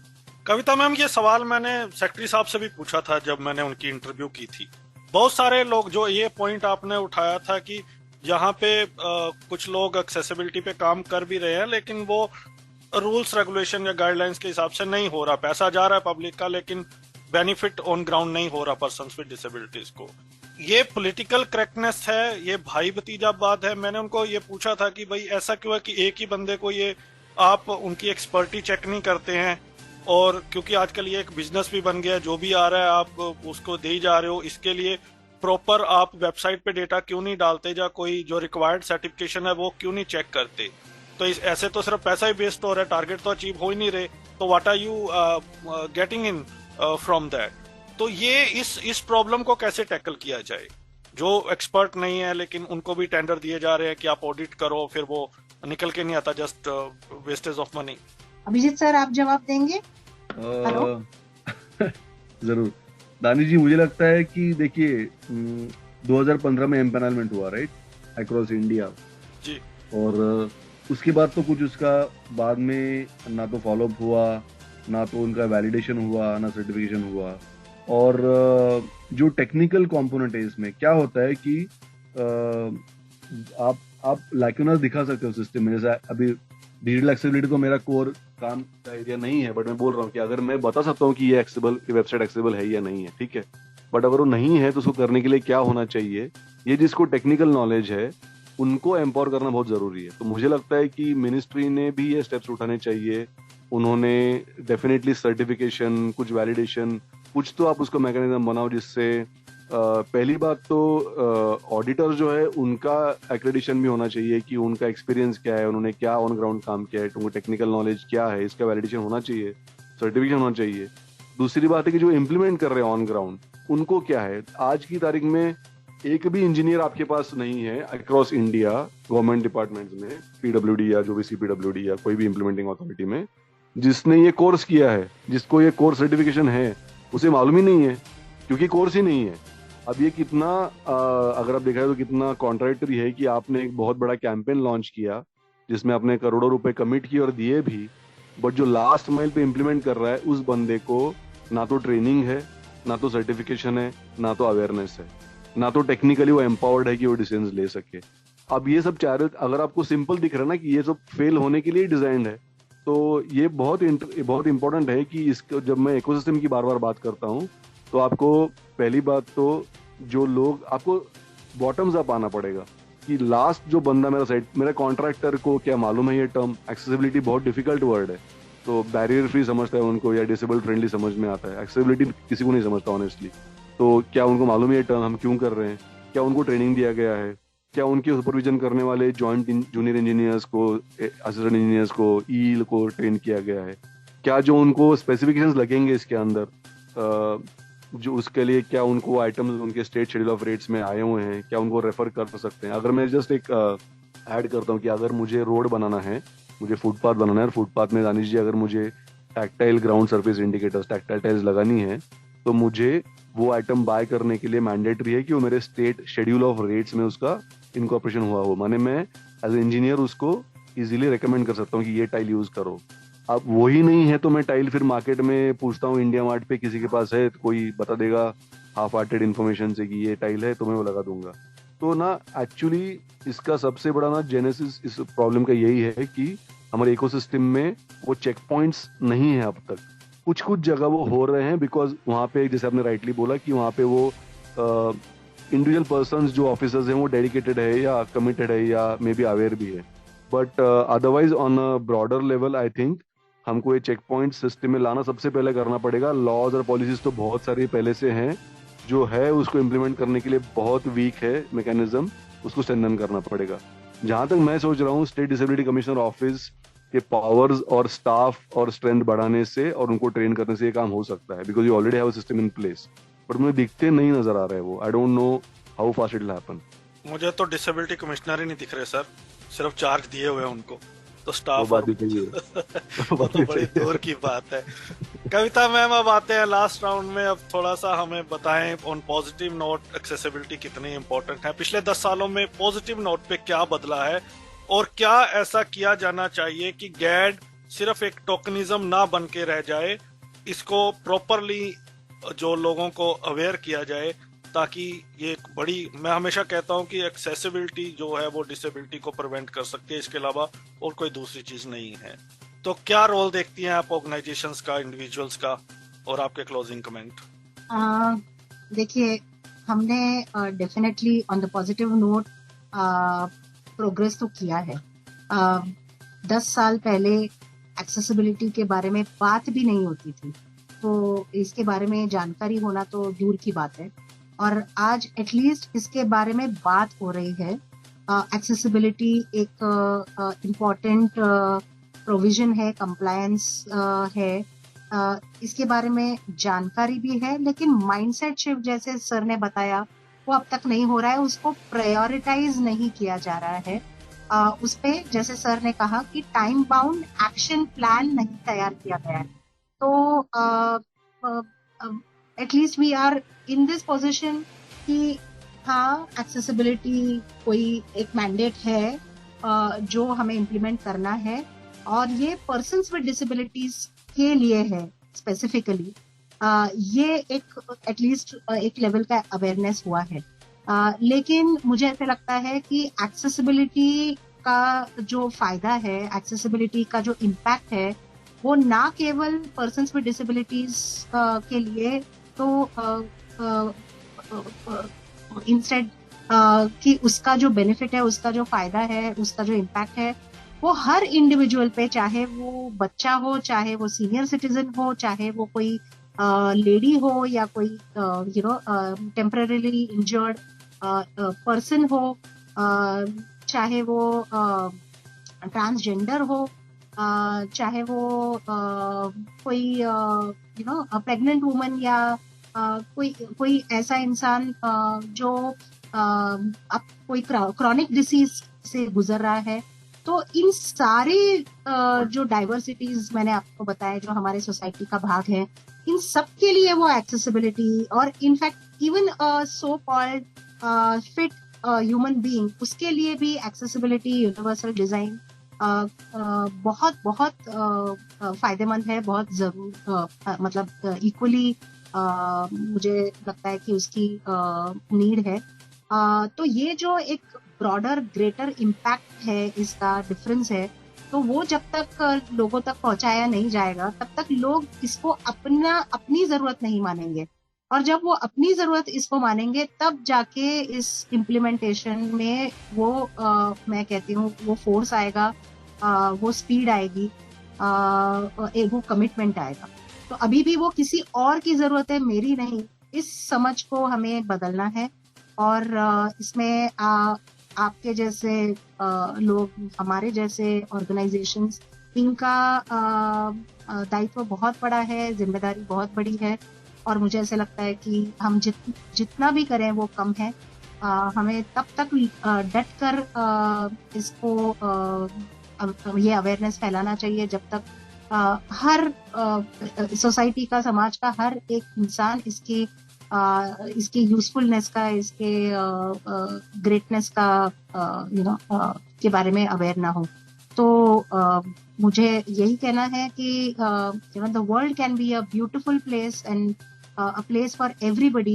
Kavita ma'am, ये सवाल मैंने सेक्रेटरी साहब से भी पूछा था जब मैंने उनकी इंटरव्यू की थी। बहुत सारे लोग, जो ये पॉइंट आपने उठाया था कि यहाँ पे कुछ लोग एक्सेसिबिलिटी पे काम कर भी रहे हैं, लेकिन वो रूल्स रेगुलेशन या गाइडलाइंस के हिसाब से नहीं हो रहा, पैसा जा रहा है पब्लिक का लेकिन बेनिफिट ऑन ग्राउंड नहीं हो रहा पर्सन विद डिसेबिलिटीज को। ये पॉलिटिकल करेक्टनेस है, ये भाई भतीजा बात है। मैंने उनको ये पूछा था कि भाई ऐसा क्यों है कि एक ही बंदे को ये आप उनकी एक्सपर्टी चेक नहीं करते हैं, और क्योंकि आजकल ये एक बिजनेस भी बन गया है, जो भी आ रहा है आप उसको दे ही जा रहे हो, इसके लिए प्रॉपर आप वेबसाइट पे डेटा क्यों नहीं डालते, या कोई जो रिक्वायर्ड सर्टिफिकेशन है वो क्यों नहीं चेक करते। तो ऐसे तो सिर्फ पैसा ही वेस्ट हो रहा है, टारगेट तो अचीव हो ही नहीं रहे, तो what are you getting in from that. तो ये इस प्रॉब्लम को कैसे टैकल किया जाए, जो एक्सपर्ट नहीं है लेकिन उनको भी टेंडर दिए जा रहे हैं कि आप ऑडिट करो, फिर वो निकल के नहीं आता, just wastage of money. Abhijeet sir आप जवाब देंगे? हेलो जरूर दानिश जी, मुझे लगता है कि देखिए 2015 में एम्पैनलमेंट हुआ राइट अक्रॉस इंडिया जी, और उसके बाद तो कुछ उसका बाद में ना तो फॉलोअप हुआ, ना तो उनका वैलिडेशन हुआ, ना सर्टिफिकेशन हुआ। और जो टेक्निकल कंपोनेंट है इसमें क्या होता है कि आप लाइक्यूनस दिखा सकते हो सिस्टम में। जैसे अभी डिजिटल एक्सेसिबिलिटी तो मेरा कोर काम का एरिया नहीं है, बट मैं बोल रहा हूँ कि अगर मैं बता सकता हूँ कि ये वेबसाइट एक्सेसिबल है या नहीं है, ठीक है, बट अगर वो नहीं है तो उसको करने के लिए क्या होना चाहिए, ये जिसको टेक्निकल नॉलेज है उनको एम्पावर करना बहुत जरूरी है। तो मुझे लगता है कि मिनिस्ट्री ने भी ये स्टेप्स उठाने चाहिए। उन्होंने डेफिनेटली सर्टिफिकेशन, कुछ वैलिडेशन, कुछ तो आप उसको मैकेनिज्म बनाओ जिससे पहली बात तो ऑडिटर जो है उनका एक्रेडिशन भी होना चाहिए कि उनका एक्सपीरियंस क्या है, उन्होंने क्या ऑन ग्राउंड काम किया है, उनको टेक्निकल नॉलेज क्या है, इसका वैलिडेशन होना चाहिए, सर्टिफिकेशन होना चाहिए। दूसरी बात है कि जो इम्प्लीमेंट कर रहे हैं ऑन ग्राउंड उनको क्या है, आज की तारीख में एक भी इंजीनियर आपके पास नहीं है अक्रॉस इंडिया गवर्नमेंट डिपार्टमेंट्स में, पीडब्ल्यूडी या जो भी सीपीडब्ल्यूडी या कोई भी इम्प्लीमेंटिंग अथॉरिटी में, जिसने ये कोर्स किया है, जिसको ये कोर्स सर्टिफिकेशन है, उसे मालूम ही नहीं है क्योंकि कोर्स ही नहीं है। अब ये कितना अगर आप देखा जाए तो कितना कॉन्ट्राडिक्टरी है कि आपने एक बहुत बड़ा कैंपेन लॉन्च किया जिसमें आपने करोड़ों रुपए कमिट किए और दिए भी, बट जो लास्ट माइल पे इम्प्लीमेंट कर रहा है उस बंदे को ना तो ट्रेनिंग है, ना तो सर्टिफिकेशन है, ना तो अवेयरनेस है, ना तो टेक्निकली वो एम्पावर्ड है कि वो डिसीजन ले सके। अब ये सब चारों अगर आपको सिंपल दिख रहा है ना कि ये सब फेल होने के लिए डिजाइंड है, तो ये बहुत इंपॉर्टेंट है कि इसको जब मैं इकोसिस्टम की बार बार बात करता हूँ तो आपको पहली बात तो जो लोग आपको बॉटम्स अप आना पड़ेगा कि लास्ट जो बंदा मेरा कॉन्ट्रैक्टर को क्या मालूम है ये टर्म एक्सेसिबिलिटी बहुत डिफिकल्ट वर्ड है, तो बैरियर फ्री समझता है उनको या डिसेबल फ्रेंडली समझ में आता है, एक्सेसिबिलिटी किसी को नहीं समझता ऑनेस्टली। तो क्या उनको मालूम है ये टर्म हम क्यों कर रहे हैं, क्या उनको ट्रेनिंग दिया गया है, क्या उनके सुपरविजन करने वाले जॉइंट जूनियर इंजीनियर्स को, असिस्टेंट इंजीनियर्स को, ईल को ट्रेन किया गया है, क्या जो उनको स्पेसिफिकेशंस लगेंगे इसके अंदर जो उसके लिए क्या उनको आइटम्स उनके स्टेट शेड्यूल ऑफ रेट्स में आए हुए हैं, क्या उनको रेफर कर सकते हैं। अगर मैं जस्ट एक ऐड करता हूँ कि अगर मुझे रोड बनाना है, मुझे फुटपाथ बनाना है, और फुटपाथ में दानिश जी अगर मुझे tactile ground surface indicators, tactile tiles लगानी है, तो मुझे वो आइटम बाय करने के लिए मैंडेटरी है कि वो मेरे स्टेट शेड्यूल ऑफ रेट्स में उसका इनकॉर्पोरेशन हुआ हो। माने मैं एज ए इंजीनियर उसको इजीली रिकमेंड कर सकता हूँ कि ये टाइल यूज करो। अब वही नहीं है तो मैं टाइल फिर मार्केट में पूछता हूँ, इंडिया मार्ट पे किसी के पास है तो कोई बता देगा हाफ हार्टेड इन्फॉर्मेशन से कि ये टाइल है तो मैं वो लगा दूंगा। तो ना एक्चुअली इसका सबसे बड़ा ना जेनेसिस इस प्रॉब्लम का यही है कि हमारे इकोसिस्टम में वो चेक पॉइंट्स नहीं है अब तक। कुछ कुछ जगह वो हो रहे हैं बिकॉज वहाँ पे जैसे आपने राइटली बोला कि वहाँ पे वो इंडिविजुअल पर्सन्स जो ऑफिसर्स हैं वो डेडिकेटेड है या कमिटेड है या मे बी अवेयर भी है, but otherwise on a broader level I think हमको ये चेक पॉइंट सिस्टम में लाना सबसे पहले करना पड़ेगा। लॉज और पॉलिसीज तो बहुत सारी पहले से हैं, जो है उसको इम्प्लीमेंट करने के लिए बहुत वीक है मैकेनिज्म, उसको स्ट्रेंथन करना पड़ेगा। जहां तक मैं सोच रहा हूँ स्टेट डिसेबिलिटी कमिश्नर ऑफिस के पावर्स और स्टाफ और स्ट्रेंथ बढ़ाने से और उनको ट्रेन करने से ये काम हो सकता है, because you already have a system in place, but मुझे दिखते नहीं नजर आ रहे हैं वो। I don't know how fast it will happen. मुझे तो डिसेबिलिटी कमिश्नर ही नहीं दिख रहे सर, सिर्फ चार्ज दिए हुए हैं उनको, तो स्टाफ बात भी सही वो तो बड़ी दूर की बात है। कविता मैम अब आते हैं लास्ट राउंड में, अब थोड़ा सा हमें बताएं ऑन पॉजिटिव नोट एक्सेसिबिलिटी कितनी इंपॉर्टेंट है, पिछले 10 सालों में पॉजिटिव नोट पे क्या बदला है और क्या ऐसा किया जाना चाहिए कि गैड सिर्फ एक टोकनिज्म ना बन के रह जाए, इसको प्रॉपरली जो लोगों को अवेयर किया जाए, ताकि ये एक बड़ी, मैं हमेशा कहता हूं कि एक्सेसिबिलिटी जो है वो डिसेबिलिटी को प्रिवेंट कर सकती है, इसके अलावा और कोई दूसरी चीज नहीं है। तो क्या रोल देखती हैं आप ऑर्गेनाइजेशंस का, इंडिविजुअल्स का, और आपके क्लोजिंग कमेंट? देखिए, हमने definitely on the positive note progress तो किया है। 10 साल पहले एक्सेसिबिलिटी के बारे में बात भी नहीं होती थी, तो इसके बारे में जानकारी होना तो दूर की बात है, और आज एटलीस्ट इसके बारे में बात हो रही है। एक्सेसिबिलिटी एक इम्पॉर्टेंट प्रोविजन है, कंप्लायंस है, इसके बारे में जानकारी भी है, लेकिन माइंडसेट शिफ्ट जैसे सर ने बताया वो अब तक नहीं हो रहा है, उसको प्रायोरिटाइज नहीं किया जा रहा है। उस पे जैसे सर ने कहा कि टाइम बाउंड एक्शन प्लान नहीं तैयार किया गया है। तो at least we are in this position कि हाँ, एक्सेसिबिलिटी कोई एक मैंडेट है जो हमें इम्प्लीमेंट करना है, और ये पर्सन्स विद डिसेबिलिटीज के लिए है स्पेसिफिकली। ये एक एटलीस्ट एक लेवल का अवेयरनेस हुआ है। लेकिन मुझे ऐसा लगता है कि एक्सेसिबिलिटी का जो फायदा है, एक्सेसिबिलिटी का जो इम्पैक्ट है, वो ना केवल पर्सन्स विद डिसेबिलिटीज के लिए, तो इंस्टेड कि उसका जो बेनिफिट है, उसका जो फायदा है, उसका जो इम्पैक्ट है, वो हर इंडिविजुअल पे, चाहे वो बच्चा हो, चाहे वो सीनियर सिटीजन हो, चाहे वो कोई लेडी हो, या कोई टेम्पररीली इंजर्ड पर्सन हो, चाहे वो ट्रांसजेंडर हो, चाहे वो कोई प्रेग्नेंट वुमन, या कोई ऐसा इंसान जो अब कोई क्रॉनिक डिसीज से गुजर रहा है। तो इन सारे जो डाइवर्सिटीज मैंने आपको बताया, जो हमारे सोसाइटी का भाग है, इन सब के लिए वो एक्सेसिबिलिटी, और in fact even so called fit human being, उसके लिए भी एक्सेसिबिलिटी, यूनिवर्सल डिजाइन बहुत बहुत फायदेमंद है, बहुत जरूर, मतलब इक्वली मुझे लगता है कि उसकी नीड है। तो ये जो एक ब्रॉडर ग्रेटर इम्पैक्ट है, इसका डिफरेंस है, तो वो जब तक लोगों तक पहुंचाया नहीं जाएगा, तब तक लोग इसको अपनी जरूरत नहीं मानेंगे, और जब वो अपनी जरूरत इसको मानेंगे, तब जाके इस इम्प्लीमेंटेशन में वो मैं कहती हूँ वो फोर्स आएगा, वो स्पीड आएगी, वो कमिटमेंट आएगा। तो अभी भी वो किसी और की जरूरत है, मेरी नहीं, इस समझ को हमें बदलना है। और इसमें आपके जैसे लोग, हमारे जैसे ऑर्गेनाइजेशंस, इनका दायित्व बहुत बड़ा है, जिम्मेदारी बहुत बड़ी है, और मुझे ऐसा लगता है कि हम जितना भी करें वो कम है। हमें तब तक डट कर इसको ये अवेयरनेस फैलाना चाहिए जब तक हर सोसाइटी का, समाज का हर एक इंसान इसकी यूजफुलनेस का, इसके ग्रेटनेस का के बारे में अवेयर ना हो। तो मुझे यही कहना है कि the world can be a beautiful place and a place for everybody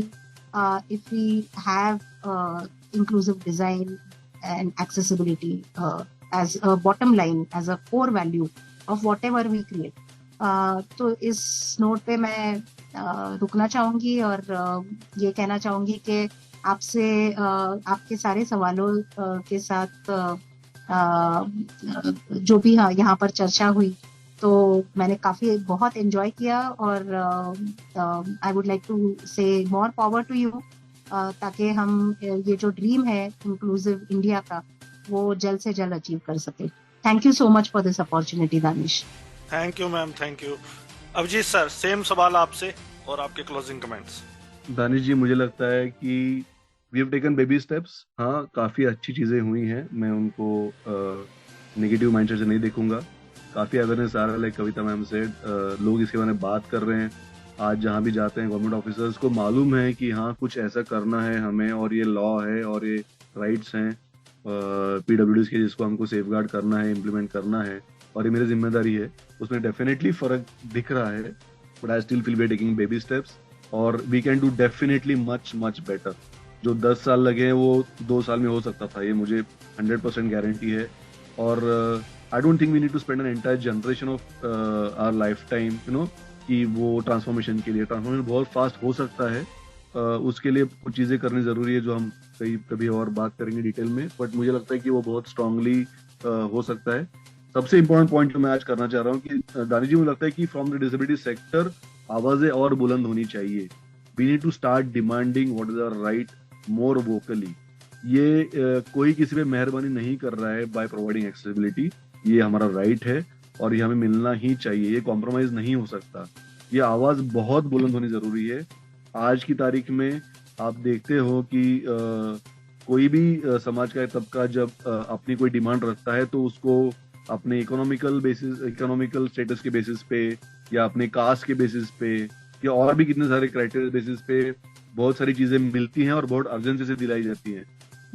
if we have inclusive design and accessibility as a bottom line, as a core value of whatever we create. तो इस नोट पे मैं रुकना चाहूंगी, और ये कहना चाहूंगी कि आपसे आपके सारे सवालों के साथ जो भी यहाँ पर चर्चा हुई, तो मैंने काफी बहुत एंजॉय किया, और आई वुड लाइक टू से मोर पावर टू यू, ताकि हम ये जो ड्रीम है इंक्लूसिव इंडिया का, वो जल्द से जल्द अचीव कर सके। Thank you so much for this opportunity, Danish. Thank you ma'am, thank you. Abhijeet sir, same सवाल आपसे और आपके क्लोजिंग कमेंट्स। दानिश जी, मुझे लगता है कि we have taken baby steps. हाँ, काफ़ी अच्छी चीज़ें हुई हैं, मैं उनको नेगेटिव माइंडसेट से नहीं देखूंगा। काफ़ी अवेयरनेस आ रहा है, लाइक कविता मैम से, लोग इसके बारे में बात कर रहे हैं। आज जहाँ भी जाते हैं गवर्नमेंट ऑफिसर्स को मालूम है कि हाँ, कुछ ऐसा करना है हमें, और ये लॉ है और ये राइट्स हैं पीडब्ल्यूडीज के, जिसको हमको सेफगार्ड करना है, इम्प्लीमेंट करना है, और ये मेरी जिम्मेदारी है। उसमें डेफिनेटली फर्क दिख रहा है, but I still feel we are taking baby steps, और we can do definitely much much better. जो 10 साल लगे हैं वो 2 साल में हो सकता था, ये मुझे 100% गारंटी है। और I don't think we need to spend an entire generation of our life time कि वो ट्रांसफॉर्मेशन के लिए ट्रांसफॉर्मेशन बहुत फास्ट हो सकता है। उसके लिए कुछ चीजें करनी जरूरी है जो हम कभी और बात करेंगे डिटेल में, बट मुझे लगता है कि वो बहुत स्ट्रांगली हो सकता है। सबसे इंपॉर्टेंट पॉइंट जो मैं आज करना चाह रहा हूँ कि दानी जी, मुझे लगता है कि फ्रॉम द डिसेबिलिटी सेक्टर आवाजें और बुलंद होनी चाहिए। We need to start demanding what is our right more vocally. ये कोई किसी पे मेहरबानी नहीं कर रहा है बाय प्रोवाइडिंग एक्सेसिबिलिटी। ये हमारा राइट है और ये हमें मिलना ही चाहिए, ये कॉम्प्रोमाइज नहीं हो सकता। ये आवाज बहुत बुलंद होनी जरूरी है। आज की तारीख में आप देखते हो कि कोई भी समाज का तबका जब अपनी कोई डिमांड रखता है तो उसको अपने इकोनॉमिकल स्टेटस के बेसिस पे या अपने कास्ट के बेसिस पे या और भी कितने सारे क्राइटेरिया बेसिस पे बहुत सारी चीजें मिलती हैं और बहुत अर्जेंसी से दिलाई जाती हैं।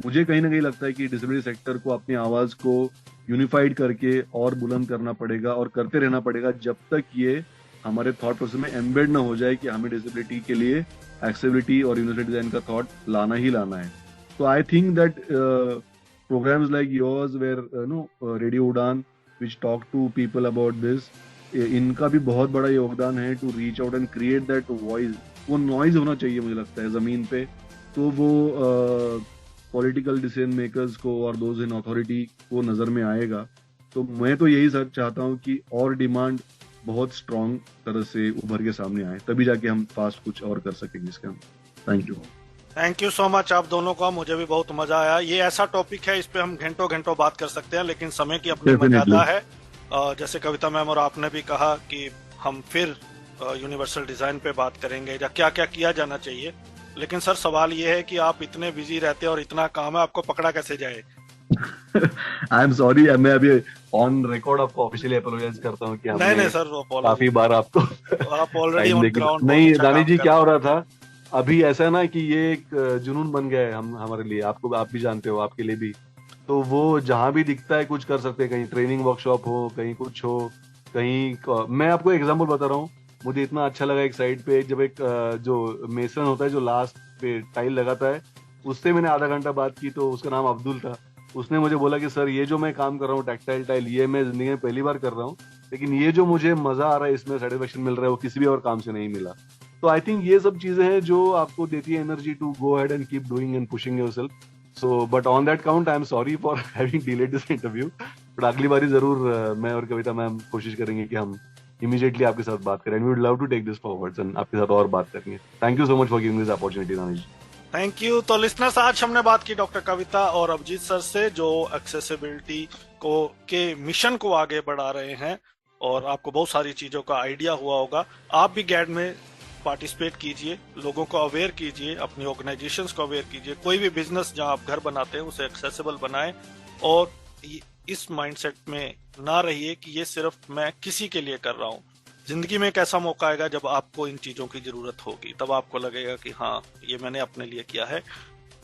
मुझे कहीं ना कहीं लगता है कि डिसेबिलिटी सेक्टर को अपनी आवाज को यूनिफाइड करके और बुलंद करना पड़ेगा और करते रहना पड़ेगा जब तक ये हमारे थॉट प्रोसेस में एम्बेड ना हो जाए कि हमें डिसेबिलिटी के लिए एक्सेसिबिलिटी और यूनिवर्सल डिजाइन का थॉट लाना ही लाना है। तो I think that programs like yours where radio उड़ान which talk to people about this, इनका भी बहुत बड़ा योगदान है to reach out and create that voice. वो नॉइज होना चाहिए मुझे लगता है जमीन पे, तो वो पॉलिटिकल डिसीजन मेकर्स को और दोज इन अथॉरिटी को नजर में आएगा। तो मैं तो यही सच चाहता हूँ कि और डिमांड बहुत स्ट्रांग तरह से उभर के सामने आए, तभी जाके हम फास्ट कुछ और कर सकेंगे इसका। थैंक यू सो मच आप दोनों का, मुझे भी बहुत मजा आया। ये ऐसा टॉपिक है, इस पे हम घंटों घंटों बात कर सकते हैं, लेकिन समय की अपनी मर्यादा है। जैसे कविता मैम और आपने भी कहा कि हम फिर यूनिवर्सल डिजाइन पे बात करेंगे या क्या क्या किया जाना चाहिए। लेकिन सर सवाल ये है कि आप इतने बिजी रहते हैं और इतना काम है, आपको पकड़ा कैसे जाए? आई एम सॉरी, मैं अभी ऑन रिकॉर्ड आपको ऑफिशियली अपोलोजाइज करता हूँ कि नहीं सर, काफी बार आपको आप ऑलरेडी ऑन ग्राउंड। नहीं दानी जी, क्या हो रहा था अभी ऐसा ना कि ये एक जुनून बन गया है हमारे लिए, आप भी जानते हो, आपके लिए भी। तो वो जहां भी दिखता है कुछ कर सकते हैं, कहीं ट्रेनिंग वर्कशॉप हो, कहीं कुछ हो, कहीं मैं आपको एग्जांपल बता रहा हूँ। मुझे इतना अच्छा लगा एक साइड पे जब एक जो मेसन होता है जो लास्ट पे टाइल लगाता है, उससे मैंने आधा घंटा बात की। तो उसका नाम अब्दुल था। उसने मुझे बोला कि सर ये जो मैं काम कर रहा हूँ टेक्सटाइल टाइल, ये मैं जिंदगी में पहली बार कर रहा हूँ, लेकिन ये जो मुझे मजा आ रहा है, इसमें सेटिस्फेक्शन मिल रहा है, वो किसी भी और काम से नहीं मिला। तो आई थिंक ये सब चीजें हैं जो आपको देती है energy to go ahead and keep doing and pushing yourself. So but on that count I am sorry for having delayed this interview, but अगली बारी जरूर मैं और कविता मैम कोशिश करेंगे कि हम इमीडिएटली आपके साथ बात करें। We would love to take this forward and आपके साथ और बात करेंगे। Thank you so much for giving this opportunity Danish. Thank you. तो लिसनर्स, आज हमने बात की डॉक्टर कविता और अभिजीत सर से, जो एक्सेसिबिलिटी के मिशन को आगे बढ़ा रहे हैं, और आपको बहुत सारी चीजों का आइडिया हुआ होगा। आप भी गैड में पार्टिसिपेट कीजिए, लोगों को अवेयर कीजिए, अपनी ऑर्गेनाइजेशंस को अवेयर कीजिए। कोई भी बिजनेस जहां आप घर बनाते हैं उसे एक्सेसिबल बनाएं, और इस माइंडसेट में ना रहिए कि ये सिर्फ मैं किसी के लिए कर रहा हूँ। जिंदगी में एक ऐसा मौका आएगा जब आपको इन चीजों की जरूरत होगी, तब आपको लगेगा कि हाँ, ये मैंने अपने लिए किया है।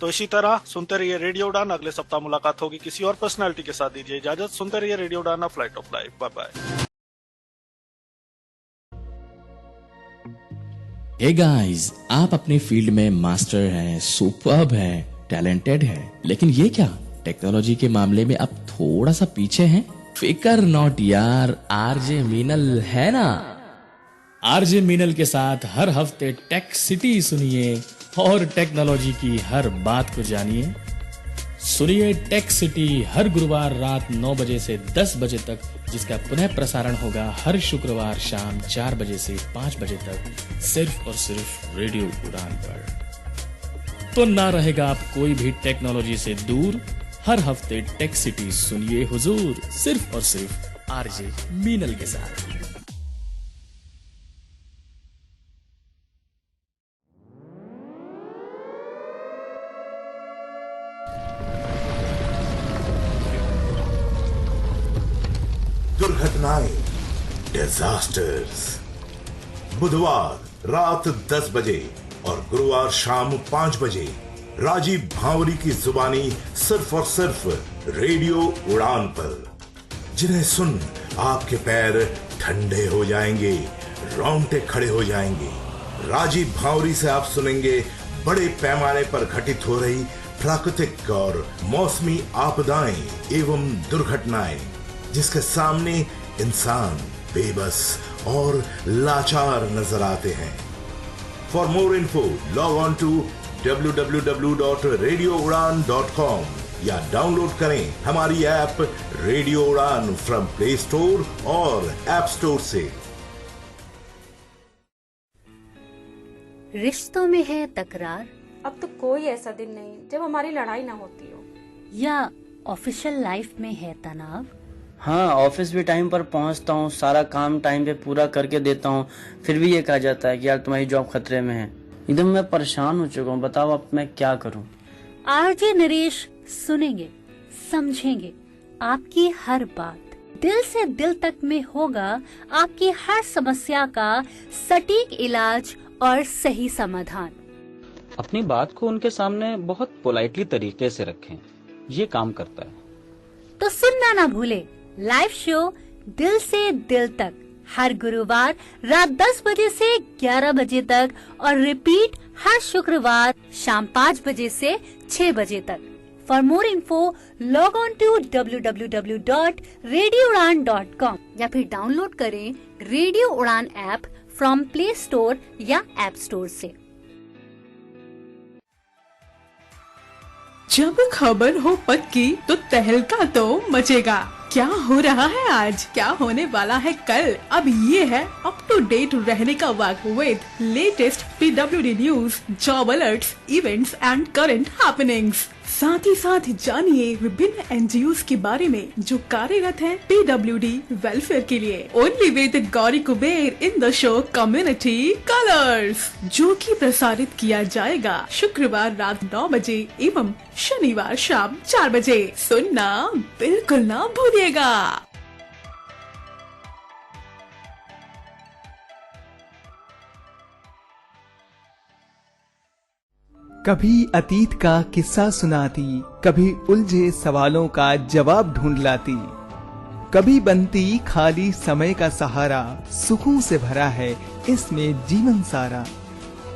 तो इसी तरह सुनते रहिए रेडियो उड़ान। अगले सप्ताह मुलाकात होगी किसी और पर्सनालिटी के साथ। दीजिए इजाजत। सुनते रहिए radio Udaan, flight of life. Bye bye. Hey guys, आप अपने फील्ड में मास्टर हैं, सुपर्ब हैं, टैलेंटेड हैं, लेकिन ये क्या टेक्नोलॉजी के मामले में आप थोड़ा सा पीछे हैं? फिकर नॉट यार, आरजे मीनल है ना। आरजे मीनल के साथ हर हफ्ते टेक सिटी सुनिए और टेक्नोलॉजी की हर बात को जानिए। सुनिए टेक सिटी हर गुरुवार रात 9 बजे से 10 बजे तक, जिसका पुनः प्रसारण होगा हर शुक्रवार शाम 4 बजे से 5 बजे तक, सिर्फ और सिर्फ रेडियो उड़ान पर। तो ना रहेगा आप कोई भी टेक्नोलॉजी से दूर। हर हफ्ते टेक सिटी सुनिए हुजूर, सिर्फ और सिर्फ आरजे मीनल के साथ। दुर्घटनाएं, डिजास्टर्स। बुधवार रात 10 बजे और गुरुवार शाम 5 बजे राजीव भांवरी की जुबानी सिर्फ और सिर्फ रेडियो उड़ान पर, जिन्हें सुन आपके पैर ठंडे हो जाएंगे, रोंगटे खड़े हो जाएंगे। राजीव भांवरी से आप सुनेंगे बड़े पैमाने पर घटित हो रही प्राकृतिक और मौसमी आपदाएं एवं दुर्घटनाएं, जिसके सामने इंसान बेबस और लाचार नजर आते हैं। For more info log on to www.radioudan.com या डाउनलोड करें हमारी app radio Udaan from play store और ऐप स्टोर से। रिश्तों में है तकरार, अब तो कोई ऐसा दिन नहीं जब हमारी लड़ाई ना होती हो। या ऑफिशियल लाइफ में है तनाव। हाँ, ऑफिस भी टाइम पर पहुंचता हूँ, सारा काम टाइम पे पूरा करके देता हूँ, फिर भी ये कहा जाता है कि यार तुम्हारी जॉब खतरे में है। एकदम मैं परेशान हो चुका हूँ, बताओ अब मैं क्या करूँ। आरजे नरेश सुनेंगे, समझेंगे आपकी हर बात, दिल से दिल तक में होगा आपकी हर समस्या का सटीक इलाज और सही समाधान। अपनी बात को उनके सामने बहुत पोलाइटली तरीके से रखें, ये काम करता है। तो सुनना ना भूले लाइव शो दिल से दिल तक हर गुरुवार रात 10 बजे से 11 बजे तक और रिपीट हर शुक्रवार शाम 5 बजे से 6 बजे तक। For more info log on to www.radioudan.com या फिर डाउनलोड करें radio Udaan app from play store या ऐप स्टोर से। जब खबर हो पक्की तो तहलका तो मचेगा। क्या हो रहा है आज, क्या होने वाला है कल, अब ये है अप टू डेट रहने का वक्त with latest PWD news, job alerts, events and current happenings. साथ ही साथ जानिए विभिन्न NGOs के बारे में जो कार्यरत हैं PWD वेलफेयर के लिए। Only with Gauri Kuber in the show community colours, जो कि प्रसारित किया जाएगा शुक्रवार रात 9 बजे एवं शनिवार शाम 4 बजे। सुनना बिल्कुल ना भूलिएगा। कभी अतीत का किस्सा सुनाती, कभी उलझे सवालों का जवाब ढूंढ लाती, कभी बनती खाली समय का सहारा, सुखों से भरा है इसमें जीवन सारा।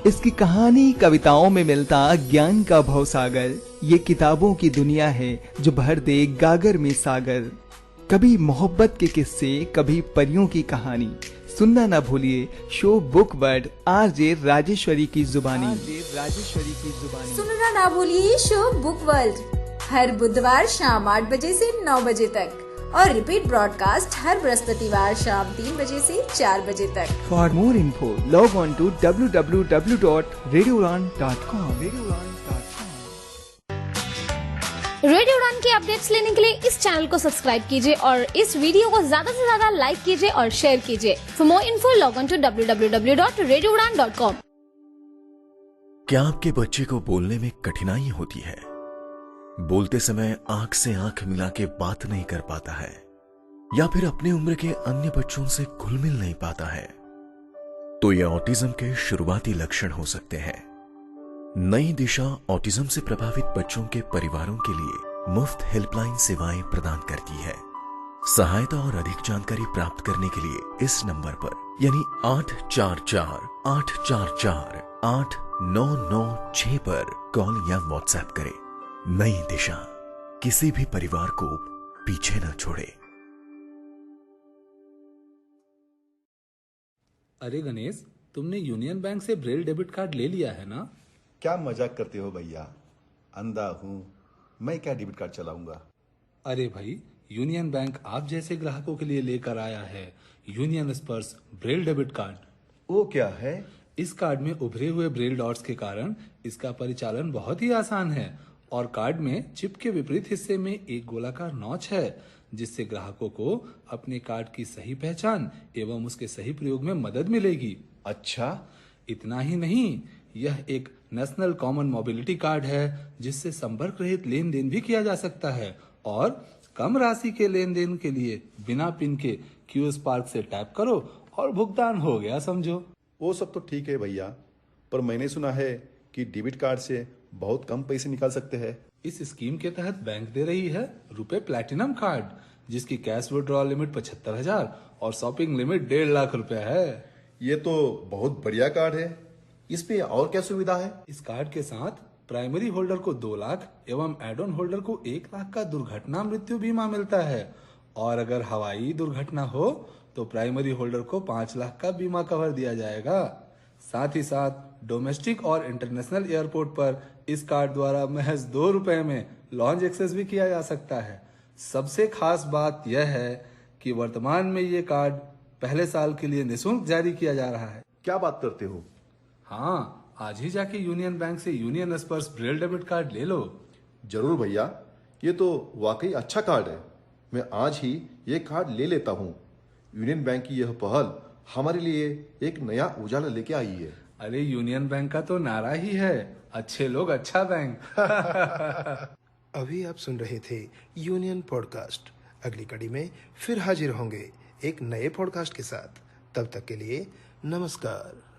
इसकी कहानी कविताओं में मिलता ज्ञान का भवसागर, ये किताबों की दुनिया है जो भर दे गागर में सागर। कभी मोहब्बत के किस्से, कभी परियों की कहानी। सुनना ना भूलिए show book word RJ Rajeshwari की जुबानी। सुनना ना भूलिए शो बुक वर्ल्ड हर बुधवार शाम 8 बजे से 9 बजे तक और रिपीट ब्रॉडकास्ट हर बृहस्पतिवार शाम 3 बजे से 4 बजे तक। For more info log on to www.radioudan.com। Radio Udaan की अपडेट्स लेने के लिए इस चैनल को सब्सक्राइब कीजिए और इस वीडियो को ज्यादा से ज्यादा लाइक कीजिए और शेयर कीजिए। For more info log on to www.radioudan.com। क्या आपके बच्चे को बोलने में कठिनाई होती है? बोलते समय आंख से आंख मिला के बात नहीं कर पाता है या फिर अपनी उम्र के अन्य बच्चों से घुल मिल नहीं पाता है? तो ये ऑटिज्म के शुरुआती लक्षण हो सकते हैं। नई दिशा ऑटिज्म से प्रभावित बच्चों के परिवारों के लिए मुफ्त हेल्पलाइन सेवाएं प्रदान करती है। सहायता और अधिक जानकारी प्राप्त करने के लिए इस नंबर पर यानी 844-844-8996 पर कॉल या व्हाट्सएप करें। नई दिशा किसी भी परिवार को पीछे न छोड़े। अरे गणेश, तुमने यूनियन बैंक से ब्रेल डेबिट कार्ड ले लिया है ना? क्या मजाक करते हो भैया, अंधा हूं मैं, क्या डेबिट कार्ड चलाऊंगा। अरे भाई, यूनियन बैंक आप जैसे ग्राहकों के लिए लेकर आया है यूनियन स्पर्श ब्रेल डेबिट कार्ड। वो क्या है? इस कार्ड में उभरे हुए ब्रेल डॉट्स के कारण इसका परिचालन बहुत ही आसान है और कार्ड में चिप के विपरीत हिस्से में एक गोलाकार नॉच है जिससे ग्राहकों को अपने कार्ड की सही पहचान एवं उसके सही प्रयोग में मदद मिलेगी। अच्छा, इतना ही नहीं, यह एक नेशनल कॉमन मोबिलिटी कार्ड है जिससे संपर्क रहित लेन देन भी किया जा सकता है और कम राशि के लेन देन के लिए बिना पिन के क्यूएस पार्क से टैप करो और भुगतान हो गया समझो। वो सब तो ठीक है भैया, पर मैंने सुना है कि डेबिट कार्ड से बहुत कम पैसे निकाल सकते हैं। इस स्कीम के तहत बैंक दे रही है रुपए प्लैटिनम कार्ड जिसकी कैश विड्रॉल लिमिट 75,000 और शॉपिंग लिमिट 1.5 लाख रुपए है। ये तो बहुत बढ़िया कार्ड है। इस पे और क्या सुविधा है? इस कार्ड के साथ प्राइमरी होल्डर को 2 लाख एवं एड ऑन होल्डर को 1 लाख का दुर्घटना मृत्यु बीमा मिलता है और अगर हवाई दुर्घटना हो तो प्राइमरी होल्डर को 5 लाख का बीमा कवर दिया जाएगा। साथ ही साथ डोमेस्टिक और इंटरनेशनल एयरपोर्ट पर इस कार्ड द्वारा महज 2 रुपए में लॉन्च एक्सेस भी किया जा सकता है। सबसे खास बात यह है कि वर्तमान में ये कार्ड पहले साल के लिए निःशुल्क जारी किया जा रहा है। क्या बात करते हो? हाँ, आज ही जाके यूनियन बैंक से यूनियन स्पर्श ब्रेल डेबिट कार्ड ले लो। जरूर भैया, ये तो वाकई अच्छा कार्ड है। मैं आज ही ये कार्ड ले लेता हूँ। यूनियन बैंक की यह पहल हमारे लिए एक नया उजाला लेके आई है। अरे यूनियन बैंक का तो नारा ही है, अच्छे लोग अच्छा बैंक। अभी आप सुन रहे थे यूनियन पॉडकास्ट। अगली कड़ी में फिर हाजिर होंगे एक नए पॉडकास्ट के साथ। तब तक के लिए नमस्कार।